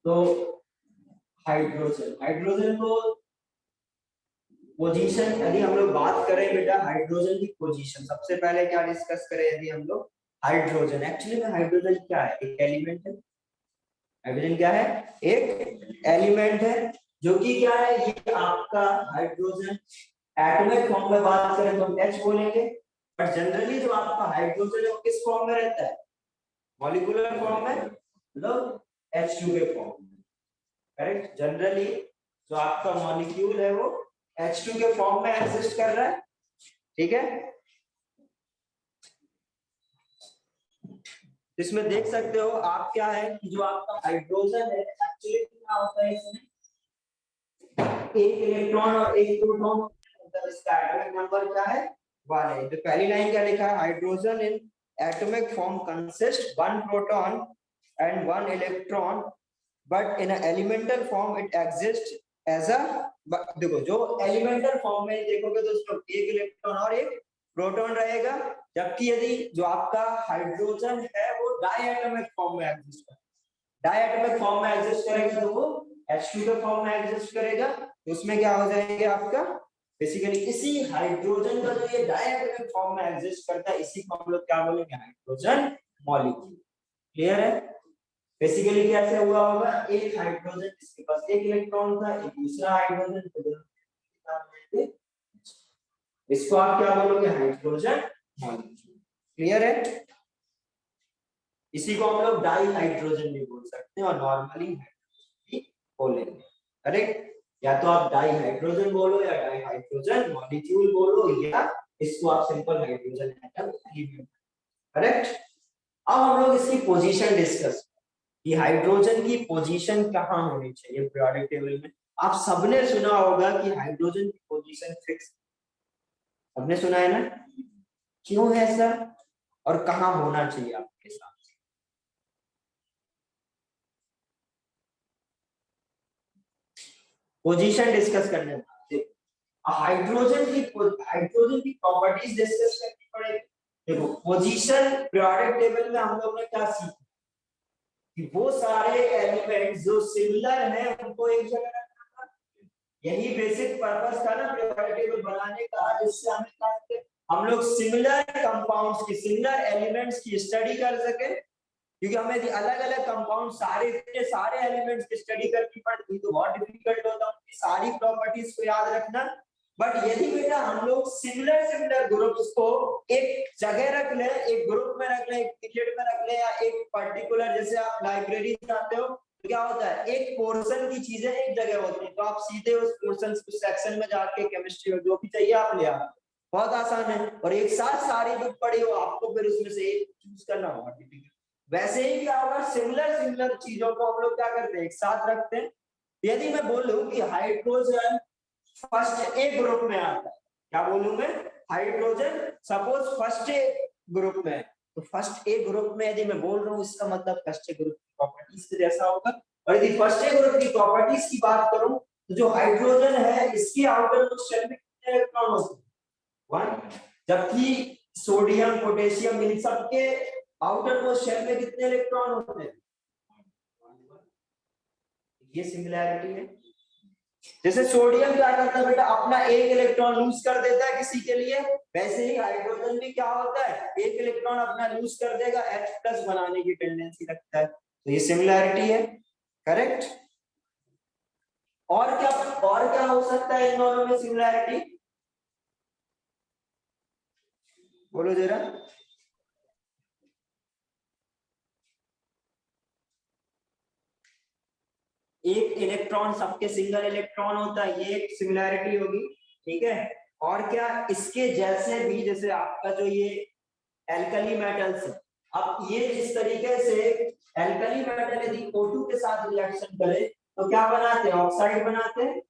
तो hydrogen hydrogen को position, यदि हम लोग बात करें बेटा हाइड्रोजन की पोजीशन, सबसे पहले क्या डिस्कस करें यदि हम लोग हाइड्रोजन, एक्चुअली में हाइड्रोजन क्या है? एक एलिमेंट है। हाइड्रोजन क्या है? एक एलिमेंट है जो कि क्या है, ये आपका हाइड्रोजन एटॉमिक फॉर्म में बात करें तो हम H बोलेंगे, बट जनरली जो आपका हाइड्रोजन है वो किस फॉर्म में रहता है? मॉलिक्यूलर फॉर्म में, मतलब H2 के फॉर्म में। करेक्ट, जनरली जो आपका मॉलिक्यूल है वो H2 के फॉर्म में एग्जिस्ट कर रहा है। ठीक है, इसमें देख सकते हो आप क्या है कि जो आपका हाइड्रोजन है एक्चुअली क्या होता है, इसमें एक इलेक्ट्रॉन और एक प्रोटॉन, मतलब इसका एटॉमिक नंबर क्या है? 1 है। तो पहली लाइन क्या लिखा है? Hydrogen in atomic form consist 1 proton and 1 electron, but in elemental form it exist as a, देखो जो एलिमेंटल फॉर्म में देखोगे तो उसमें एक इलेक्ट्रॉन और एक प्रोटॉन रहेगा, जबकि यदि जो आपका हाइड्रोजन है वो डायटोमिक फॉर्म में एग्जिस्ट करेगा। डायटोमिक फॉर्म में एग्जिस्ट करेगा तो वो H2 के फॉर्म में एग्जिस्ट करेगा, तो उसमें क्या हो जाएगा आपका, बेसिकली इसी हाइड्रोजन का जो ये डायटोमिक फॉर्म में एग्जिस्ट करता है इसी को हम लोग क्या बोलेंगे? Hydrogen molecule. क्लियर है? बेसिकली कैसे हुआ होगा, एक हाइड्रोजन जिसके पास एक इलेक्ट्रॉन था, एक दूसरा हाइड्रोजन, तो इसको आप क्या बोलोगे? Hydrogen molecule. क्लियर है? इसी को हम लोग डाई हाइड्रोजन भी बोल सकते हैं और नॉर्मली भी बोलेंगे। करेक्ट, या तो आप डाई हाइड्रोजन बोलो या डाई हाइड्रोजन मॉलिक्यूल बोलो, या इसको आप simple hydrogen atom element. Correct, अब हम लोग इसकी पोजीशन डिस्कस, कि हाइड्रोजन की पोजीशन कहाँ होनी चाहिए पीरियोडिक टेबल में। आप सबने सुना होगा कि हाइड्रोजन की पोजीशन फिक्स, सबने सुना है ना? क्यों है सर, और कहाँ होना चाहिए आपके साथ? पोजीशन डिस्कस करने में हाइड्रोजन की प्रॉपर्टीज डिस्कस करनी पड़ेगी। देखो पोजीशन पीरियोडिक टेबल में हम लोग ने क्या सीखा कि वो सारे एलिमेंट्स जो सिमिलर हैं उनको एक जगह रखना था। यही बेसिक पर्पस था ना पीरियोडिक टेबल बनाने का, जिससे हमें क्या, हम लोग सिमिलर कंपाउंड्स की, सिमिलर एलिमेंट्स की स्टडी कर सके, क्योंकि हमें अलग अलग कंपाउंड सारे एलिमेंट्स की स्टडी करनी पड़ती तो बहुत डिफिकल्ट होता उनकी सारी प्रॉपर्टीज को याद रखना। बट यदि बेटा हम लोग सिमिलर ग्रुप्स को एक जगह रख ले, एक ग्रुप में रख ले, एक पीरियड में रख ले, या एक पर्टिकुलर, जैसे आप लाइब्रेरी जाते हो तो क्या होता है, एक पोर्शन की चीजें एक जगह होती है, तो आप सीधे उस पोर्शन सेक्शन में जाके केमिस्ट्री में जो भी चाहिए आप ले आओ, बहुत आसान है। और एक साथ सारी बुक पढ़ी हो, आपको फिर उसमें से एक चूज करना होगा। वैसे ही क्या होगा, सिमिलर चीजों को हम लोग क्या करते हैं, एक साथ रखते हैं। यदि मैं बोलूं कि हाइड्रोजन फर्स्ट ए ग्रुप में आता है, क्या बोलूं मैं? Hydrogen suppose first A group में, तो फर्स्ट ए ग्रुप में यदि मैं बोल रहा हूँ, इसका मतलब फर्स्ट ए ग्रुप की प्रॉपर्टीज के जैसा होगा। और यदि फर्स्ट ए ग्रुप की प्रॉपर्टीज की बात करूं तो जो हाइड्रोजन है इसके आउटर मोस्ट शेल में कितने इलेक्ट्रॉन होते हैं? 1। जबकि सोडियम पोटेशियम इन सबके आउटर मोस्ट शेल में कितने इलेक्ट्रॉन होते हैं? ये सिमिलैरिटी है। जैसे सोडियम क्या करता है बेटा, अपना एक इलेक्ट्रॉन लूज कर देता है किसी के लिए, वैसे ही हाइड्रोजन भी क्या होता है, एक इलेक्ट्रॉन अपना लूज कर देगा, H+ बनाने की टेंडेंसी रखता है, तो ये सिमिलैरिटी है। करेक्ट, और क्या हो सकता है इन दोनों में सिमिलैरिटी, बोलो जरा। एक इलेक्ट्रॉन, सबके सिंगल इलेक्ट्रॉन होता है, ये एक सिमिलैरिटी होगी। ठीक है, और क्या इसके जैसे भी, जैसे आपका जो ये एल्कली मेटल्स है, अब ये जिस तरीके से एल्कली मेटल यदि O2 के साथ रिएक्शन करे तो क्या बनाते हैं, ऑक्साइड बनाते हैं,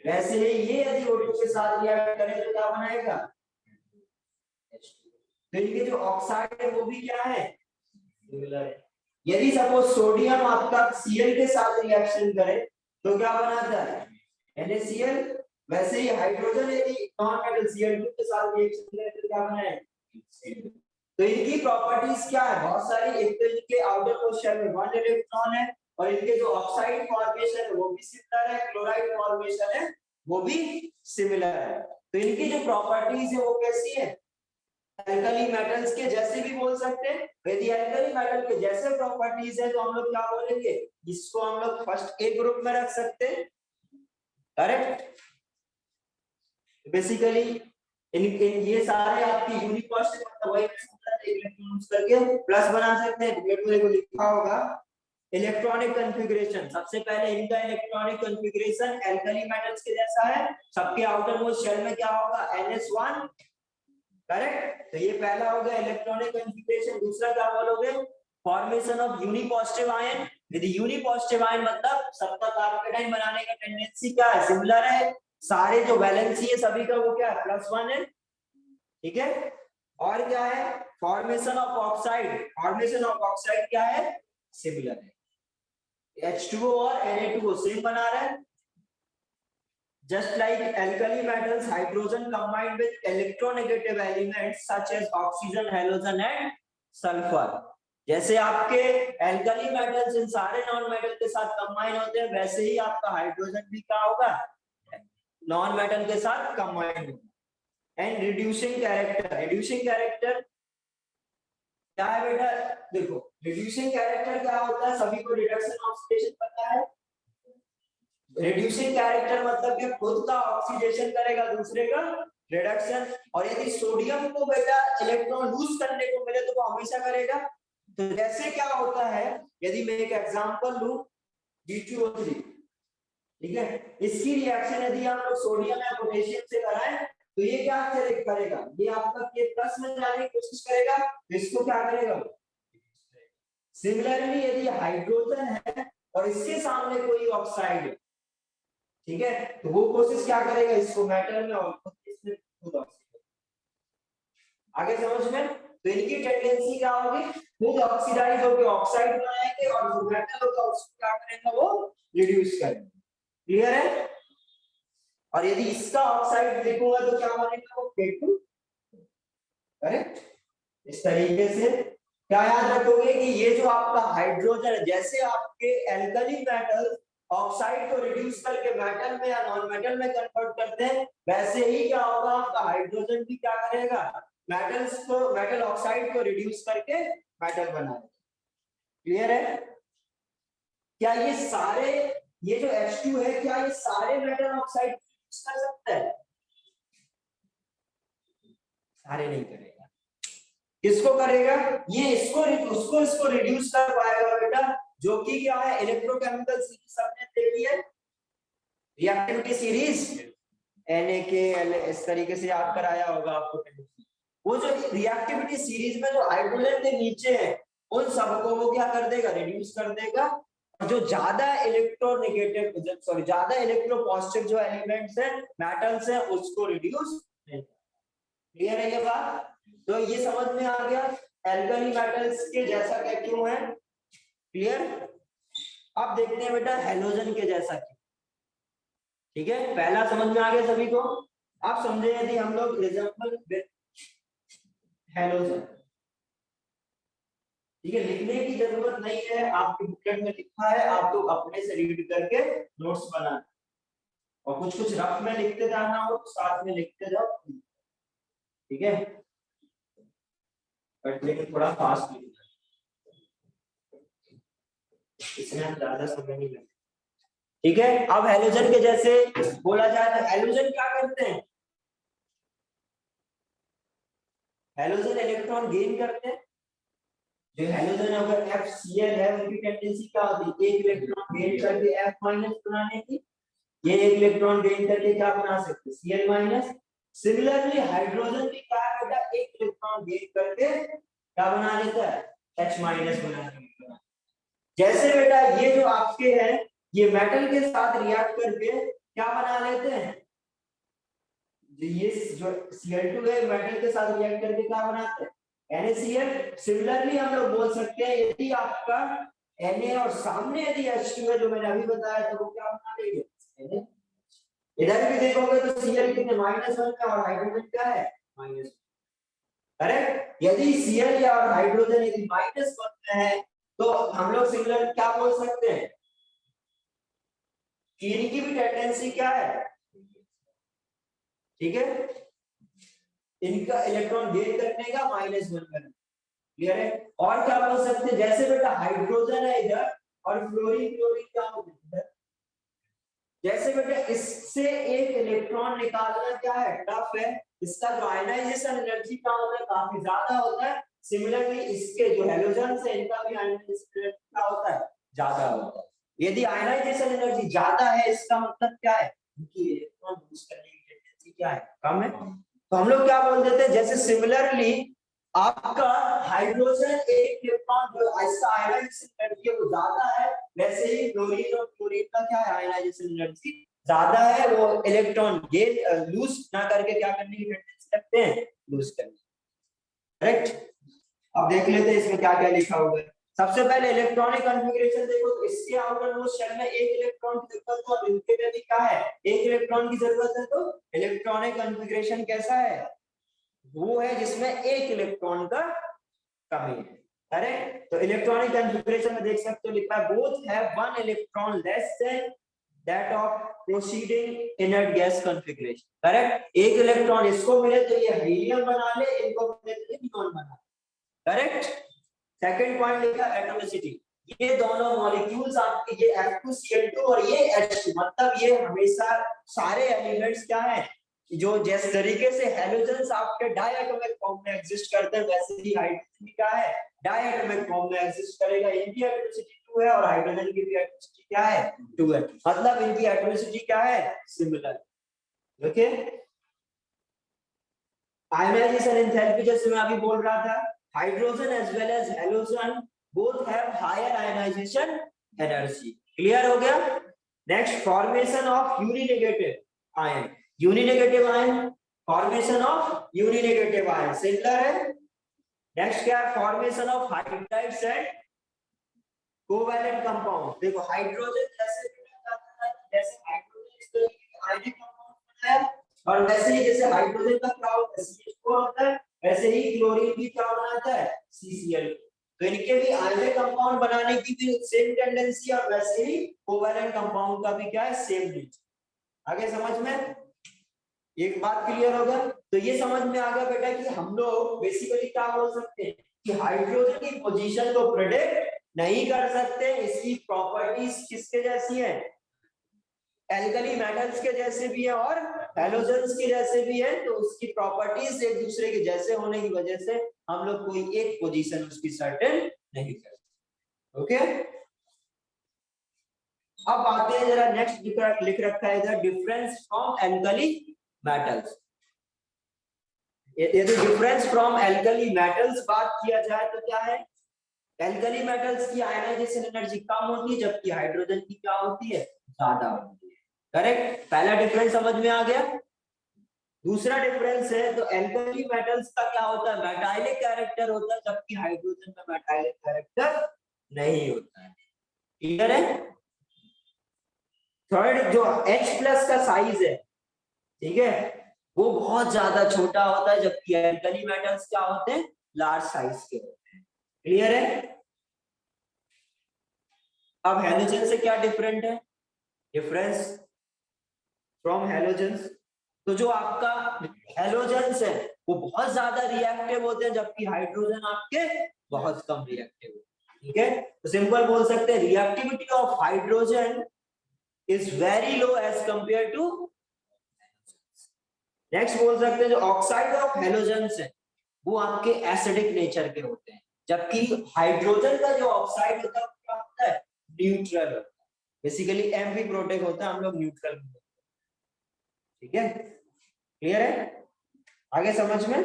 वैसे ही ये यदि O2 के साथ रिएक्ट करे तो क्या बनाएगा, तो इनके जो ऑक्साइड है वो भी क्या है, सिमिलर है। यदि सपोज सोडियम आपका Cl के साथ रिएक्शन करे तो क्या बनाता है, NaCl, वैसे ही हाइड्रोजन यदि नॉन मेटल Cl2 के साथ रिएक्शन करे तो क्या बनाएगा, तो इनकी प्रॉपर्टीज क्या है, बहुत सारी। एक तो इनके आउटर मोस्ट शेल में 1 इलेक्ट्रॉन है, और इनके जो ऑक्साइड फॉर्मेशन है वो भी सिमिलर है, क्लोराइड फॉर्मेशन है वो भी सिमिलर है। तो इनकी जो प्रॉपर्टीज है वो कैसी है, एल्कली मेटल्स के जैसे भी बोल सकते हैं। यदि एल्कली मेटल के जैसे प्रॉपर्टीज है तो हम लोग क्या बोलेंगे, इसको हम लोग फर्स्ट ए ग्रुप में रख सकते हैं, करेक्ट। बेसिकली इन ये सारे आपकी यूनिकॉस्ट मतलब वही इलेक्ट्रॉन्स करके प्लस बना सकते हैं। मेरे को लिखा होगा इलेक्ट्रॉनिक कॉन्फ़िगरेशन। सबसे पहले इनका इलेक्ट्रॉनिक कॉन्फ़िगरेशन एल्कली मेटल्स के जैसा है, सबके आउटर मोस्ट शेल में क्या होगा, NS1, करेक्ट। तो ये पहला हो गया इलेक्ट्रॉनिक कॉन्फ़िगरेशन। दूसरा क्या बोलोगे, फॉर्मेशन ऑफ यूनिपॉजिटिव आयन। यदि यूनिपॉजिटिव आयन मतलब सबका कार्बोकेटाइन बनाने का टेंडेंसी क्या है, सिमिलर है, सारे जो वैलेंसी है सभी का वो क्या है, +1 है, ठीक है। और क्या है, formation of oxide. Formation of oxide क्या है, सिमिलर है। H2O और Na2O सेम बना रहे हैं। Just like alkali metals, hydrogen combined with electronegative elements such as oxygen, halogen and sulfur. जैसे आपके एल्कली मेटल्स इन सारे नॉन मेटल के साथ कंबाइन होते हैं, वैसे ही आपका हाइड्रोजन भी क्या होगा, नॉन मेटल के साथ कंबाइन होगा। And reducing character. Reducing character क्या है बेटा, देखो रिड्यूसिंग कैरेक्टर क्या होता है, सभी को रिडक्शन ऑक्सीडेशन पता है। रिड्यूसिंग कैरेक्टर मतलब कि खुद का ऑक्सीडेशन करेगा, दूसरे का रिडक्शन। और यदि सोडियम को बेटा इलेक्ट्रॉन लूज करने को मिले तो वो हमेशा करेगा। तो जैसे क्या होता है, यदि मैं एक एग्जांपल लूं B2O3, ठीक है, इसकी रिएक्शन यदि हम लोग सोडियम या पोटेशियम से कराएं तो ये क्या करेगा, ये आपका के प्लस में जाने की कोशिश करेगा, तो इसको क्या करेगा। सिमिलरली यदि हाइड्रोजन है और इसके सामने कोई ऑक्साइड है, ठीक है, तो वो कोशिश क्या करेगा, इसको मेटल में और इसमें खुद ऑक्सीडाइज। आगे समझ में, तो इनकी टेंडेंसी क्या होगी, खुद ऑक्सीडाइज होकर ऑक्साइड बनाएंगे और जो मेटल होगा उसको क्या करेंगे, वो रिड्यूस करेंगे। क्लियर है। और यदि इसका ऑक्साइड देखूंगा तो क्या बनेगा, वो K2, करेक्ट। इस तरीके से क्या याद रखोगे कि ये जो आपका हाइड्रोजन, जैसे आपके एल्कली मेटल ऑक्साइड को रिड्यूस करके मेटल में या नॉन मेटल में कन्वर्ट करते हैं, वैसे ही क्या होगा, आपका हाइड्रोजन भी क्या करेगा, मेटल्स को, मेटल ऑक्साइड को रिड्यूस करके मेटल बनाएगा। क्लियर है। क्या ये सारे, ये जो H2 है, क्या ये सारे मेटल ऑक्साइड रिड्यूस कर सकता है, सारे नहीं करेगा। किसको करेगा, ये इसको रिड्यूस कर पाएगा बेटा, जो कि क्या है, इलेक्ट्रोकेमिकल सीरीज सबने देखी है, रिएक्टिविटी सीरीज NaKl, इस तरीके से याद कराया होगा आपको। वो जो रिएक्टिविटी सीरीज में जो हाइड्रोजन के नीचे है उन सबको वो क्या कर देगा, रिड्यूस कर देगा। जो ज्यादा इलेक्ट्रोनेगेटिव, सॉरी ज्यादा इलेक्ट्रोपॉजिटिव जो एलिमेंट्स है, मेटल्स है, उसको रिड्यूस। क्लियर है ये बात। तो ये समझ में आ गया एल्कली मेटल्स के जैसा क्या क्यों है, क्लियर। अब देखते हैं बेटा हैलोजन के जैसा क्यों। ठीक है, पहला समझ में आ गया सभी को। आप समझे यदि हम लोग रिजेंबल हैलोजन, ठीक है, लिखने की जरूरत नहीं है, आपके बुकलेट में लिखा है, आप लोग अपने से रीड करके नोट्स बनाना, और कुछ कुछ रफ में लिखते जाना हो तो साथ में लिखते जाओ, ठीक है, बट लेकिन थोड़ा फास्ट लिखना, इसमें ज्यादा समय नहीं लगता। ठीक है, अब हैलोजन के जैसे बोला जाए तो हैलोजन क्या करते हैं, हैलोजन इलेक्ट्रॉन गेन करते हैं। जो हैलोजन अगर FCl है उनकी टेंडेंसी क्या होती है, एक इलेक्ट्रॉन गेन करके F माइनस बनाने की, ये एक इलेक्ट्रॉन गेन करके क्या बना सकते हैं, Cl माइनस। सिमिलरली हाइड्रोजन भी क्या है बेटा, एक इलेक्ट्रॉन गेन करके क्या बना लेता है, H माइनस बना लेता है। जैसे बेटा ये जो आपके हैं, ये मेटल के साथ रिएक्ट करके क्या बना लेते हैं, ये जो Cl2 है मेटल के साथ रिएक्ट करके क्या बनाते हैं, NaCl। सिमिलरली हम लोग बोल सकते हैं यदि आपका Na और सामने यदि H2 है जो मैंने अभी बताया तो वो क्या बना लेंगे, इधर भी देखोगे तो Cl कितने -1 का और हाइड्रोजन क्या है -1, करेक्ट। यदि Cl या हाइड्रोजन यदि -1 में है तो हम लोग सिमिलर क्या बोल सकते हैं कि इनकी भी टेंडेंसी क्या है, ठीक है, इनका इलेक्ट्रॉन गेन करने का -1 करने, क्लियर है। और क्या बोल सकते हैं, जैसे बेटा हाइड्रोजन है इधर और फ्लोरीन क्लोरीन क्या हो इधर, जैसे बेटा इससे एक इलेक्ट्रॉन निकालना क्या है टफ है, इसका जो आयनाइजेशन एनर्जी क्या होता है काफी ज्यादा होता है। सिमिलरली इसके जो हैलोजन्स है इनका भी आयनाइजेशन एनर्जी क्या होता है ज्यादा होता है। यदि आयनाइजेशन एनर्जी ज्यादा है इसका मतलब क्या है इनकी इलेक्ट्रॉन लूज करने की टेंडेंसी क्या है कम है। तो हम लोग क्या बोल देते हैं, जैसे सिमिलरली आपका हाइड्रोजन एक इलेक्ट्रॉन जो इसका आयनाइजेशन एनर्जी है वो ज्यादा है, वैसे ही क्लोरीन और क्लोरीन का क्या है आयनाइजेशन एनर्जी ज्यादा है, वो इलेक्ट्रॉन गेन लूज ना करके क्या करने की टेंडेंसी रखते हैं लूज करने, करेक्ट। अब देख लेते हैं इसमें क्या क्या लिखा हुआ है। सबसे पहले इलेक्ट्रॉनिक कॉन्फ़िगरेशन देखो तो इसके आउटर मोस्ट शेल में एक इलेक्ट्रॉन की जरूरत है और इनके में भी क्या है एक इलेक्ट्रॉन की जरूरत है। तो इलेक्ट्रॉनिक कॉन्फ़िगरेशन कैसा है, वो है जिसमें एक इलेक्ट्रॉन का कमी है, करेक्ट। तो इलेक्ट्रॉनिक कॉन्फ़िगरेशन में देख सकते हो लिखा है both have one electron less than that of proceeding inert gas configuration, correct. एक इलेक्ट्रॉन इसको मिले तो ये हीलियम बना ले, इनको मिले तो ये नियॉन बना ले, करेक्ट। सेकंड पॉइंट लिखा एटॉमिसिटी, ये दोनों मॉलिक्यूल्स आपके ये F2Cl2 और ये H2 मतलब ये हमेशा सारे एलिमेंट्स क्या है जो जिस तरीके से हैलोजन्स आपके डायटोमिक फॉर्म में एग्जिस्ट करते हैं वैसे ही हाइड्रोजन क्या है डायटोमिक फॉर्म में एग्जिस्ट करेगा। इनकी एटॉमिसिटी 2 है और हाइड्रोजन की भी एटॉमिसिटी क्या है 2 है, मतलब इनकी एटॉमिसिटी क्या है सिमिलर, ओके। आयनाइजेशन एंथैल्पी जैसे मैं अभी बोल रहा था, hydrogen as well as halogen both have higher ionisation energy, clear हो गया। Next formation of uninegative ion, uninegative ion formation of uninegative ion similar है। नेक्स्ट क्या है formation of hydrides and covalent compound, देखो हाइड्रोजन जैसे hydrogen इस तरीके के आयनिक कंपाउंड बनाया और वैसे ही जैसे हाइड्रोजन का क्या होता है CH4 होता है वैसे ही क्लोरीन भी क्या बनाता है CCl, तो इनके भी आयनिक कंपाउंड बनाने की भी सेम टेंडेंसी और वैसे ही कोवैलेंट कंपाउंड का भी क्या है सेम नेचर। आगे समझ में एक बात क्लियर होगा, तो ये समझ में आ गया बेटा कि हम लोग बेसिकली क्या बोल सकते हैं कि हाइड्रोजन की पोजीशन को प्रेडिक्ट नहीं कर सकते, इसकी प्रॉपर्टीज किसके जैसी हैं एल्कली मेटल्स के जैसे भी है और हैलोजेंस के जैसे भी है, तो उसकी प्रॉपर्टीज एक दूसरे के जैसे होने की वजह से हम लोग कोई एक पोजीशन उसकी सर्टेन नहीं कर सकते, ओके। अब आते हैं जरा नेक्स्ट लिख रखा है इधर डिफरेंस फ्रॉम एल्कली मेटल्स। यदि डिफरेंस फ्रॉम एल्कली मेटल्स बात किया जाए तो क्या है एल्कली मेटल्स की आयनाइजेशन एनर्जी कम होती है जबकि हाइड्रोजन की क्या होती है ज्यादा होती है, करेक्ट। पहला डिफरेंस समझ में आ गया। दूसरा डिफरेंस है तो एल्कली मेटल्स का क्या होता है मेटालिक कैरेक्टर होता है जबकि हाइड्रोजन में मेटालिक कैरेक्टर नहीं होता है, क्लियर है। थर्ड जो H+ का साइज है ठीक है वो बहुत ज्यादा छोटा होता है जबकि एल्कली मेटल्स क्या होते हैं लार्ज साइज के होते हैं, क्लियर है। अब हैलोजन से क्या डिफरेंट है डिफरेंस फ्रॉम हैलोजेंस, तो जो आपका हैलोजेंस है वो बहुत ज्यादा रिएक्टिव होते हैं जबकि हाइड्रोजन आपके बहुत कम रिएक्टिव होते हैं, ठीक है। तो सिंपल बोल सकते हैं reactivity of hydrogen is very low as compare to. Next बोल सकते हैं जो ऑक्साइड ऑफ हैलोजेंस है वो आपके एसिडिक नेचर के होते हैं जबकि हाइड्रोजन का जो ऑक्साइड होता है क्या होता है न्यूट्रल होता है, बेसिकली एम भी प्रोटेक्ट होता है हम लोग न्यूट्रल, ठीक है, क्लियर है आगे समझ में।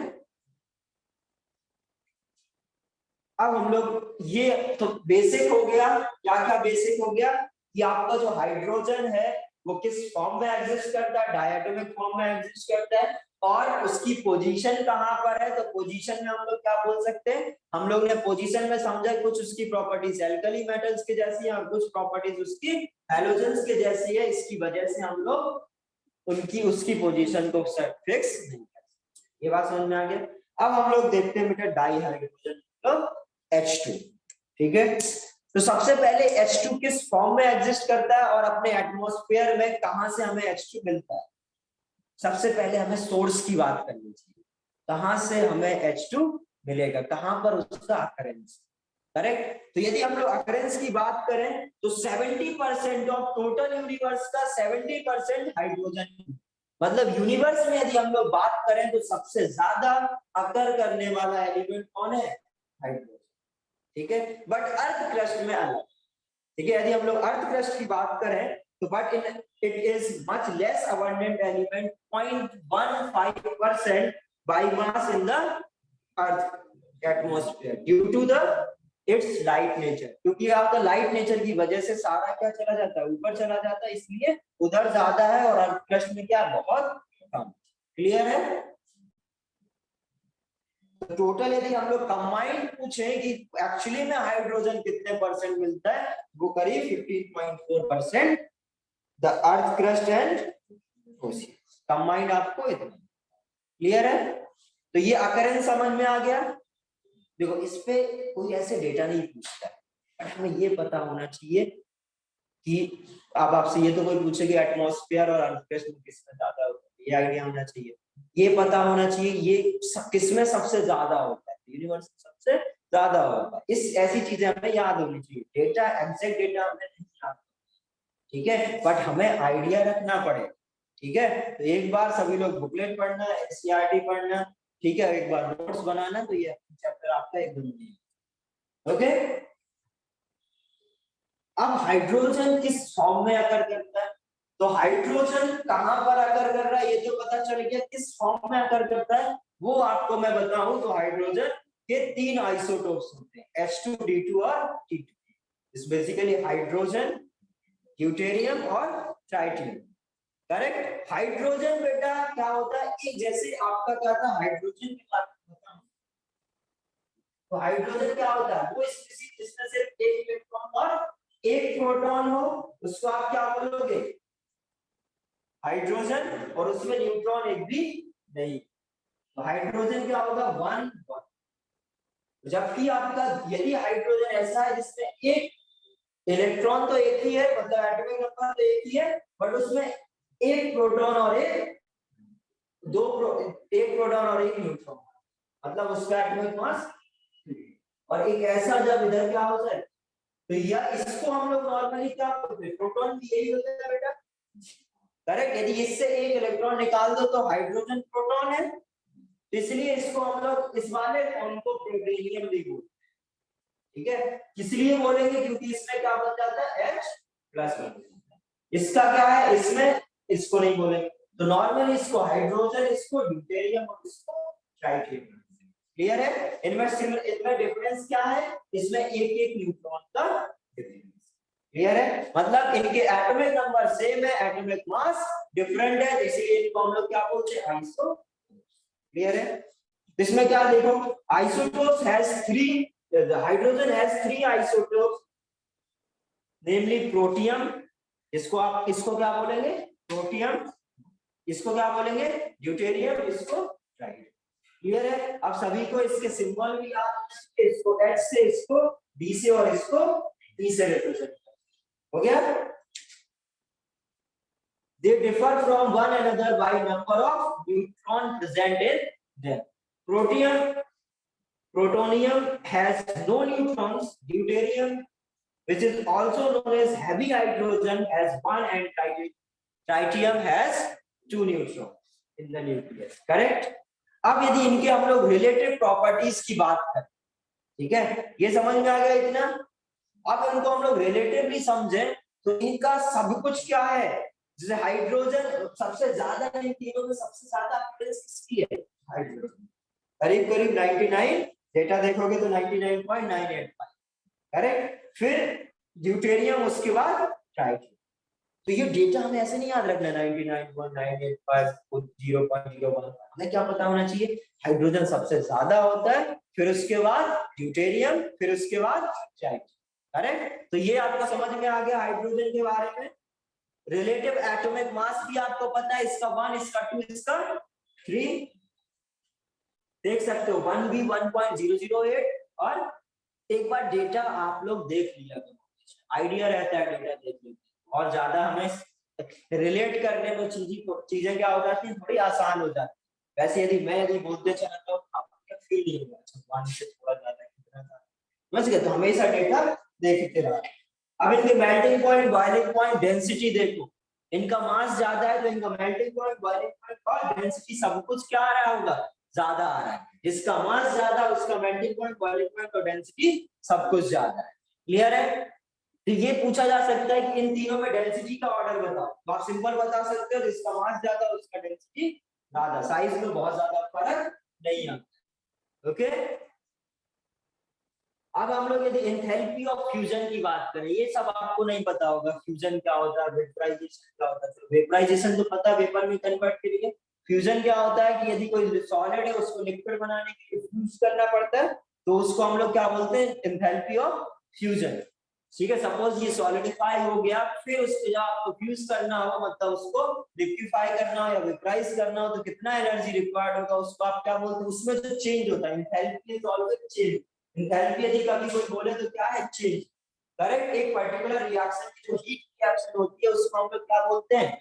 अब हम लोग ये तो बेसिक हो गया, क्या क्या बेसिक हो गया कि आपका जो हाइड्रोजन है वो किस फॉर्म में एग्जिस्ट करता है डायटोमिक फॉर्म में एग्जिस्ट करता है और उसकी पोजीशन कहां पर है, तो पोजीशन में हम लोग क्या बोल सकते हैं हम लोग ने पोजीशन में समझा कुछ उसकी प्रॉपर्टीज एल्कली मेटल्स के जैसी है और कुछ प्रॉपर्टीज उसकी हैलोजेंस के जैसी है, इसकी वजह से हम लोग उनकी उसकी पोजीशन को फिक्स नहीं कर सकते, ये बात समझ में आ गया। अब हम लोग देखते हैं बेटा डाई हाइड्रोजन तो H2, ठीक है। तो सबसे पहले H2 किस फॉर्म में एग्जिस्ट करता है और अपने एटमॉस्फेयर में कहां से हमें H2 मिलता है। सबसे पहले हमें सोर्स की बात करनी चाहिए, कहां से हमें H2 मिलेगा, कहां पर उसका अकरेंस, करेक्ट। तो यदि हम लोग अकरेंस की बात करें तो 70% ऑफ टोटल यूनिवर्स का 70% हाइड्रोजन, मतलब यूनिवर्स में यदि हम लोग बात करें तो सबसे ज्यादा अकर करने वाला एलिमेंट कौन है, हाइड्रोजन, ठीक है। बट अर्थ क्रस्ट में अलग, ठीक है। यदि हम लोग अर्थ क्रस्ट की बात करें तो but it is much less abundant element 0.15% by mass in the earth atmosphere due to the its light nature, क्योंकि आपका लाइट नेचर की वजह से सारा क्या चला जाता है, ऊपर चला जाता है, इसलिए उधर ज्यादा है और अर्थ क्रस्ट में क्या बहुत कम। क्लियर है। तो टोटल यदि हम लोग कंबाइंड पूछें कि एक्चुअली में हाइड्रोजन कितने परसेंट मिलता है, वो करीब 15.4% the earth crust and ocean combined, आपको इतना क्लियर है। तो ये अकरेंस समझ में आ गया। देखो इस पे कोई ऐसे डेटा नहीं पूछता है, बट हमें ये पता होना चाहिए कि अब आपसे ये तो कोई पूछे कि एटमॉस्फेयर और अर्थ क्रस्ट में किसमें ज्यादा होता है, ये आइडिया होना चाहिए, ये पता होना चाहिए ये किसमें सबसे ज्यादा होता है, यूनिवर्स में सबसे ज्यादा होता है। इस ऐसी चीजें हमें याद होनी चाहिए, डेटा एग्जैक्ट डेटा हमें नहीं याद, ठीक है, बट हमें आइडिया रखना पड़ेगा, ठीक है। तो एक बार सभी लोग बुकलेट पढ़ना, एनसीईआरटी पढ़ना, ठीक है, एक बार नोट्स बनाना, तो ये चैप्टर आपका एकदम ओके। अब हाइड्रोजन किस फॉर्म में अकर करता है, तो हाइड्रोजन कहां पर अकर कर रहा है ये तो पता चल गया, किस फॉर्म में अकर करता है वो आपको मैं बताऊं तो हाइड्रोजन के 3 आइसोटोप्स होते हैं, H2, D2 और T2। इस बेसिकली हाइड्रोजन, ड्यूटेरियम और ट्राइटियम, करेक्ट। हाइड्रोजन बेटा क्या होता है, एक जैसे आपका क्या था हाइड्रोजन की बात बताऊं तो हाइड्रोजन क्या होता है, वो स्पीशीज जिसमें सिर्फ एक इलेक्ट्रॉन और एक प्रोटॉन हो, उसको आप क्या बोलोगे, हाइड्रोजन, और उसमें न्यूट्रॉन एक भी नहीं, तो हाइड्रोजन क्या होगा, 1 1। जबकि आपका यदि हाइड्रोजन ऐसा है जिसमें एक इलेक्ट्रॉन तो एक ही है, मतलब एटॉमिक नंबर तो एक ही है, बट उसमें एक प्रोटॉन और एक प्रोटॉन और एक न्यूट्रॉन, मतलब उसका एटॉमिक मास, और एक ऐसा जब इधर क्या हो जाए तो या इसको हम लोग नॉर्मली क्या बोलते हैं, प्रोटॉन भी यही होता है बेटा, करेक्ट। यदि इससे एक इलेक्ट्रॉन निकाल दो तो हाइड्रोजन प्रोटॉन है, इसलिए इसको हम लोग इस वाले फॉर्म को प्रोटोनियम भी बोलते हैं, ठीक है। इसलिए बोलेंगे क्योंकि इसमें क्या बन जाता है H+, इसका क्या है, इसमें इसको नहीं बोलेंगे, तो नॉर्मली इसको हाइड्रोजन, इसको ड्यूटेरियम और इसको ट्राइटियम। क्लियर है। इनमें डिफरेंस क्या है, इसमें एक एक न्यूट्रॉन का डिफरेंस, क्लियर है। मतलब इनके एटॉमिक नंबर सेम है, एटॉमिक मास डिफरेंट है, इसलिए इनको हम लोग क्या बोलते हैं, आइसो, क्लियर है। इसमें क्या देखो, isotopes has 3, the hydrogen has 3 isotopes, namely protium, इसको क्या बोलेंगे, प्रोटियम, इसको क्या बोलेंगे, ड्यूटेरियम, इसको ट्राइटियम, क्लियर है। अब सभी को इसके सिंबल भी याद होना चाहिए, इसको H से, इसको D से और इसको E से रिप्रेजेंट हो गया। They differ from one another by number of neutron present in them. Protonium has no neutrons. Deuterium, which is also known as heavy hydrogen, has 1, and tritium has 2 neutrons in the nucleus. Correct? अब यदि इनके हम लोग relative properties की बात करें, ठीक है, ये समझ में आ गया इतना। अब इनको हम लोग रिलेटिवली समझें तो इनका सब कुछ क्या है, जैसे हाइड्रोजन सबसे ज्यादा, इन तीनों में सबसे ज्यादा अकरेंस किसकी है, हाइड्रोजन, करीब करीब 99, डेटा देखोगे तो 99.985, करेक्ट। फिर ड्यूटेरियम, उसके बाद ट्राइटियम। तो ये डेटा हमें ऐसे नहीं याद रखना 99.985 0.01, हमें क्या पता होना चाहिए, हाइड्रोजन सबसे ज्यादा होता है, फिर उसके बाद ड्यूटेरियम, फिर उसके बाद ट्राइटियम, करेक्ट। तो ये आपको समझ में आ गया हाइड्रोजन के बारे में। रिलेटिव एटॉमिक मास भी आपको पता है, इसका 1, इसका 2, इसका 3, देख सकते हो 1 भी 1.008 और एक बार डेटा आप लोग देख लिया आइडिया रहता है डेटा देखने और ज्यादा हमें रिलेट करने में चीजें क्या हो जाती है थोड़ी आसान हो जाती है। वैसे यदि बोलते चला तो आपको फील नहीं होगा अच्छा 1 से थोड़ा ज्यादा कितना समझ गए तो हमेशा डेटा देखते रहो। अब इनके melting point boiling point density देखो इनका मास ज्यादा है तो इनका मेल्टिंग पॉइंट बॉइलिंग पॉइंट और डेंसिटी सब कुछ क्या आ रहा होगा ज्यादा आ रहा है। जिसका मास ज्यादा उसका मेल्टिंग पॉइंट बॉइलिंग पॉइंट और डेंसिटी सब कुछ ज्यादा है। क्लियर है। तो ये पूछा जा सकता है कि इन तीनों में डेंसिटी का ऑर्डर बताओ तो आप सिंपल बता सकते हो जिसका मास ज्यादा उसका डेंसिटी ज्यादा साइज में बहुत ज्यादा फर्क नहीं आता। ओके अब हम लोग यदि एंथैल्पी ऑफ फ्यूजन की बात करें ये सब आपको नहीं पता होगा फ्यूजन क्या होता है वेपराइजेशन क्या होता है। वेपराइजेशन तो पता वेपर में कन्वर्ट के लिए फ्यूजन क्या होता है कि यदि कोई सॉलिड है उसको लिक्विड बनाने के लिए फ्यूज करना पड़ता है तो उसको हम लोग क्या बोलते हैं एंथैल्पी ऑफ फ्यूजन। ठीक है सपोज ये सॉलिडिफाई हो गया फिर उसको जब आपको फ्यूज करना हो मतलब उसको लिक्विफाई करना हो या वेपराइज करना हो तो कितना एनर्जी रिक्वायर्ड होगा उसको आप क्या बोलते हैं उसमें जो चेंज होता है enthalpy is always change. Enthalpy यदि कभी कोई बोले तो क्या है चेंज करेक्ट। एक पर्टिकुलर रिएक्शन की जो हीट रिएक्शन होती है उसको हम लोग क्या बोलते हैं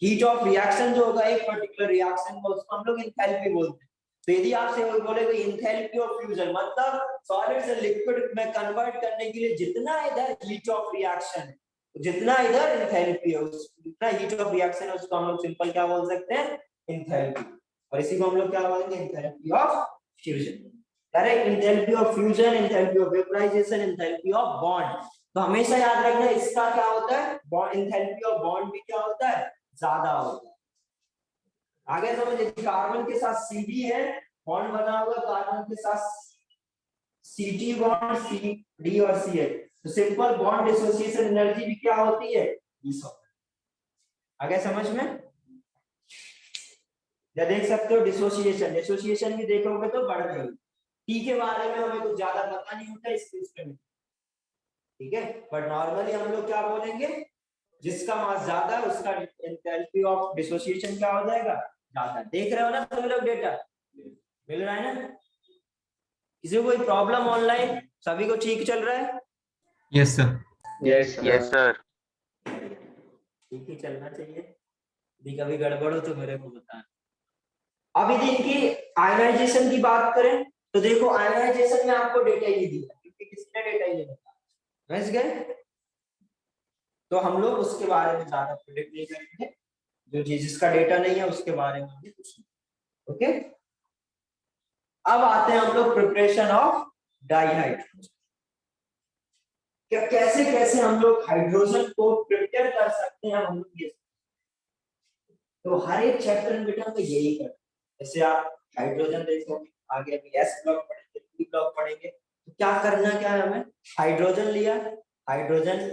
हीट ऑफ रिएक्शन जो होगा एक पर्टिकुलर रिएक्शन का उसको हम लोग एंथैल्पी बोलते हैं। तो यदि आपसे कोई बोले कि एंथैल्पी ऑफ फ्यूजन मतलब सॉलिड से लिक्विड में कन्वर्ट करने के लिए जितना इधर हीट ऑफ रिएक्शन है जितना इधर एंथैल्पी है जितना हीट ऑफ रिएक्शन है उसको हम लोग सिंपल क्या बोल सकते हैं एंथैल्पी और इसी को हम लोग क्या बोलेंगे enthalpy of fusion. Correct enthalpy of fusion enthalpy of vaporization enthalpy of bond. तो हमेशा याद रखना इसका क्या होता है बॉन्ड एंथैल्पी ऑफ बॉन्ड भी क्या होता है ज्यादा होता है। आगे समझिए कार्बन के साथ Cd है बॉन्ड बना हुआ कार्बन के साथ Ct बॉन्ड CD और Cl तो सिंपल बॉन्ड डिसोसिएशन एनर्जी भी क्या होती है 20 आगे समझ में या देख सकते हो डिसोसिएशन भी देखोगे तो बढ़ रही है। टी के बारे में हमें कुछ ज्यादा पता नहीं होता इसके में ठीक है बट नॉर्मली हम लोग क्या बोलेंगे जिसका मास ज्यादा है उसका एंथैल्पी ऑफ डिसोसिएशन क्या हो जाएगा ज्यादा। देख रहे हो ना तुम लोग डेटा मिल रहा है ना किसी को कोई प्रॉब्लम ऑनलाइन सभी को ठीक चल रहा है। यस सर यस सर ठीक ही चलना चाहिए यदि कभी गड़बड़ हो तो मेरे को बताना। अब यदि इनकी आयनाइजेशन की बात करें तो देखो आयनाइजेशन में आपको डेटा ही दिया क्योंकि किसने डेटा ही नहीं समझ गए तो हम लोग उसके बारे में ज्यादा प्रेडिक्ट नहीं करेंगे जो जिसका डेटा नहीं है उसके बारे में भी कुछ नहीं। ओके अब आते हैं हम लोग प्रिपरेशन ऑफ डाइहाइड्रोजन क्या कैसे कैसे हम लोग हाइड्रोजन को प्रिपेयर कर सकते हैं हम लोग ये तो हर एक चैप्टर में बेटा में यही कर जैसे आप हाइड्रोजन देखोगे आगे अभी एस ब्लॉक पढ़ेंगे पी ब्लॉक पढ़ेंगे तो क्या करना क्या है हमें हाइड्रोजन लिया हाइड्रोजन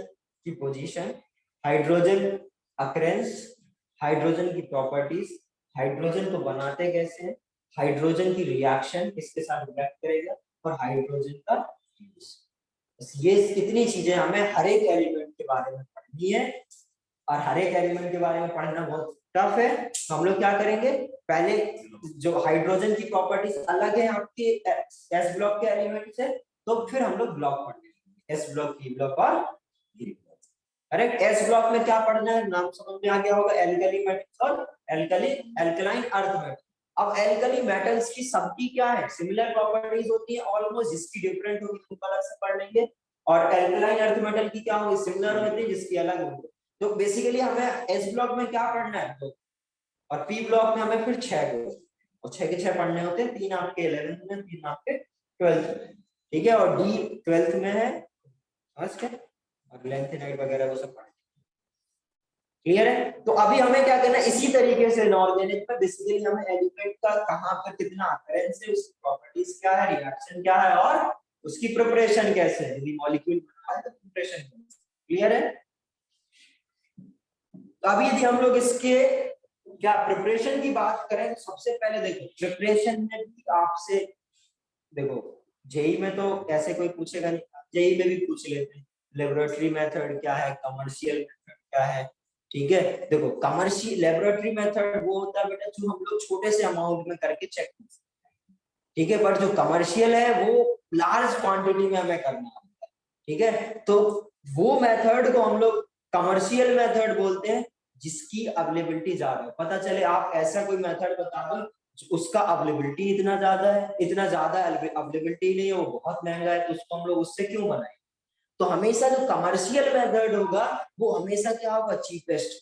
की पोजीशन हाइड्रोजन अकरेंस हाइड्रोजन की प्रॉपर्टीज हाइड्रोजन को बनाते कैसे हैं हाइड्रोजन की रिएक्शन किसके साथ रिएक्ट करेगा और हाइड्रोजन का यूज बस ये कितनी चीजें हमें हर एक एलिमेंट के बारे में पढ़नी है और हर एक एलिमेंट के बारे में पढ़ना बहुत टफ है तो हम लोग क्या करेंगे पहले जो हाइड्रोजन की प्रॉपर्टीज अलग है आपके एस ब्लॉक के एलिमेंट से तो फिर हम लोग ब्लॉक पढ़ेंगे एस ब्लॉक पी ब्लॉक और करेक्ट। एस ब्लॉक में क्या पढ़ना है नाम समझ में आ गया होगा एल्कली मेटल्स और एल्कलाइन अर्थ मेटल। अब एल्कली मेटल्स की सबकी क्या है सिमिलर प्रॉपर्टीज होती है ऑलमोस्ट जिसकी डिफरेंट होगी उनको अलग से पढ़ लेंगे और एल्कलाइन अर्थ मेटल की क्या होगी सिमिलर होती है जिसकी अलग होगी। तो बेसिकली हमें एस ब्लॉक में क्या पढ़ना है और पी ब्लॉक में हमें फिर 6 और 6 के 6 पढ़ने होते हैं 3 आपके 11th में 3 आपके 12th में ठीक है और डी 12th में है समझ के और लेंथेनाइट वगैरह वो सब पढ़ेंगे क्लियर है। तो अभी हमें क्या करना है इसी तरीके से इनऑर्गेनिक में बेसिकली हमें एलिमेंट का कहां पर कितना अकरेंस है उसकी प्रॉपर्टीज क्या है रिएक्शन क्या है और उसकी प्रिपरेशन कैसे है यदि मॉलिक्यूल बना है तो प्रिपरेशन क्लियर है। तो अभी यदि हम लोग इसके क्या प्रिपरेशन की बात करें तो सबसे पहले देखो प्रिपरेशन में भी आपसे देखो जेई में तो ऐसे कोई पूछेगा नहीं जेई में भी पूछ लेते हैं लेबोरेटरी मेथड क्या है कमर्शियल मेथड क्या है ठीक है। देखो कमर्शियल लेबोरेटरी मेथड वो होता है बेटा जो हम लोग छोटे से अमाउंट में करके चेक कर सकते हैं ठीक है, बट जो कमर्शियल है वो लार्ज क्वांटिटी में हमें करना होता है, ठीक है। तो वो मेथड को हम लोग कमर्शियल मेथड बोलते हैं जिसकी अवेलेबिलिटी ज्यादा है। पता चले आप ऐसा कोई मेथड बता दो उसका अवेलेबिलिटी इतना ज्यादा है, इतना ज्यादा अवेलेबिलिटी नहीं है, वो बहुत महंगा है, तो उसको हम लोग उससे क्यों बनाए। तो हमेशा जो कमर्शियल मेथड होगा वो हमेशा क्या होगा, चीपेस्ट,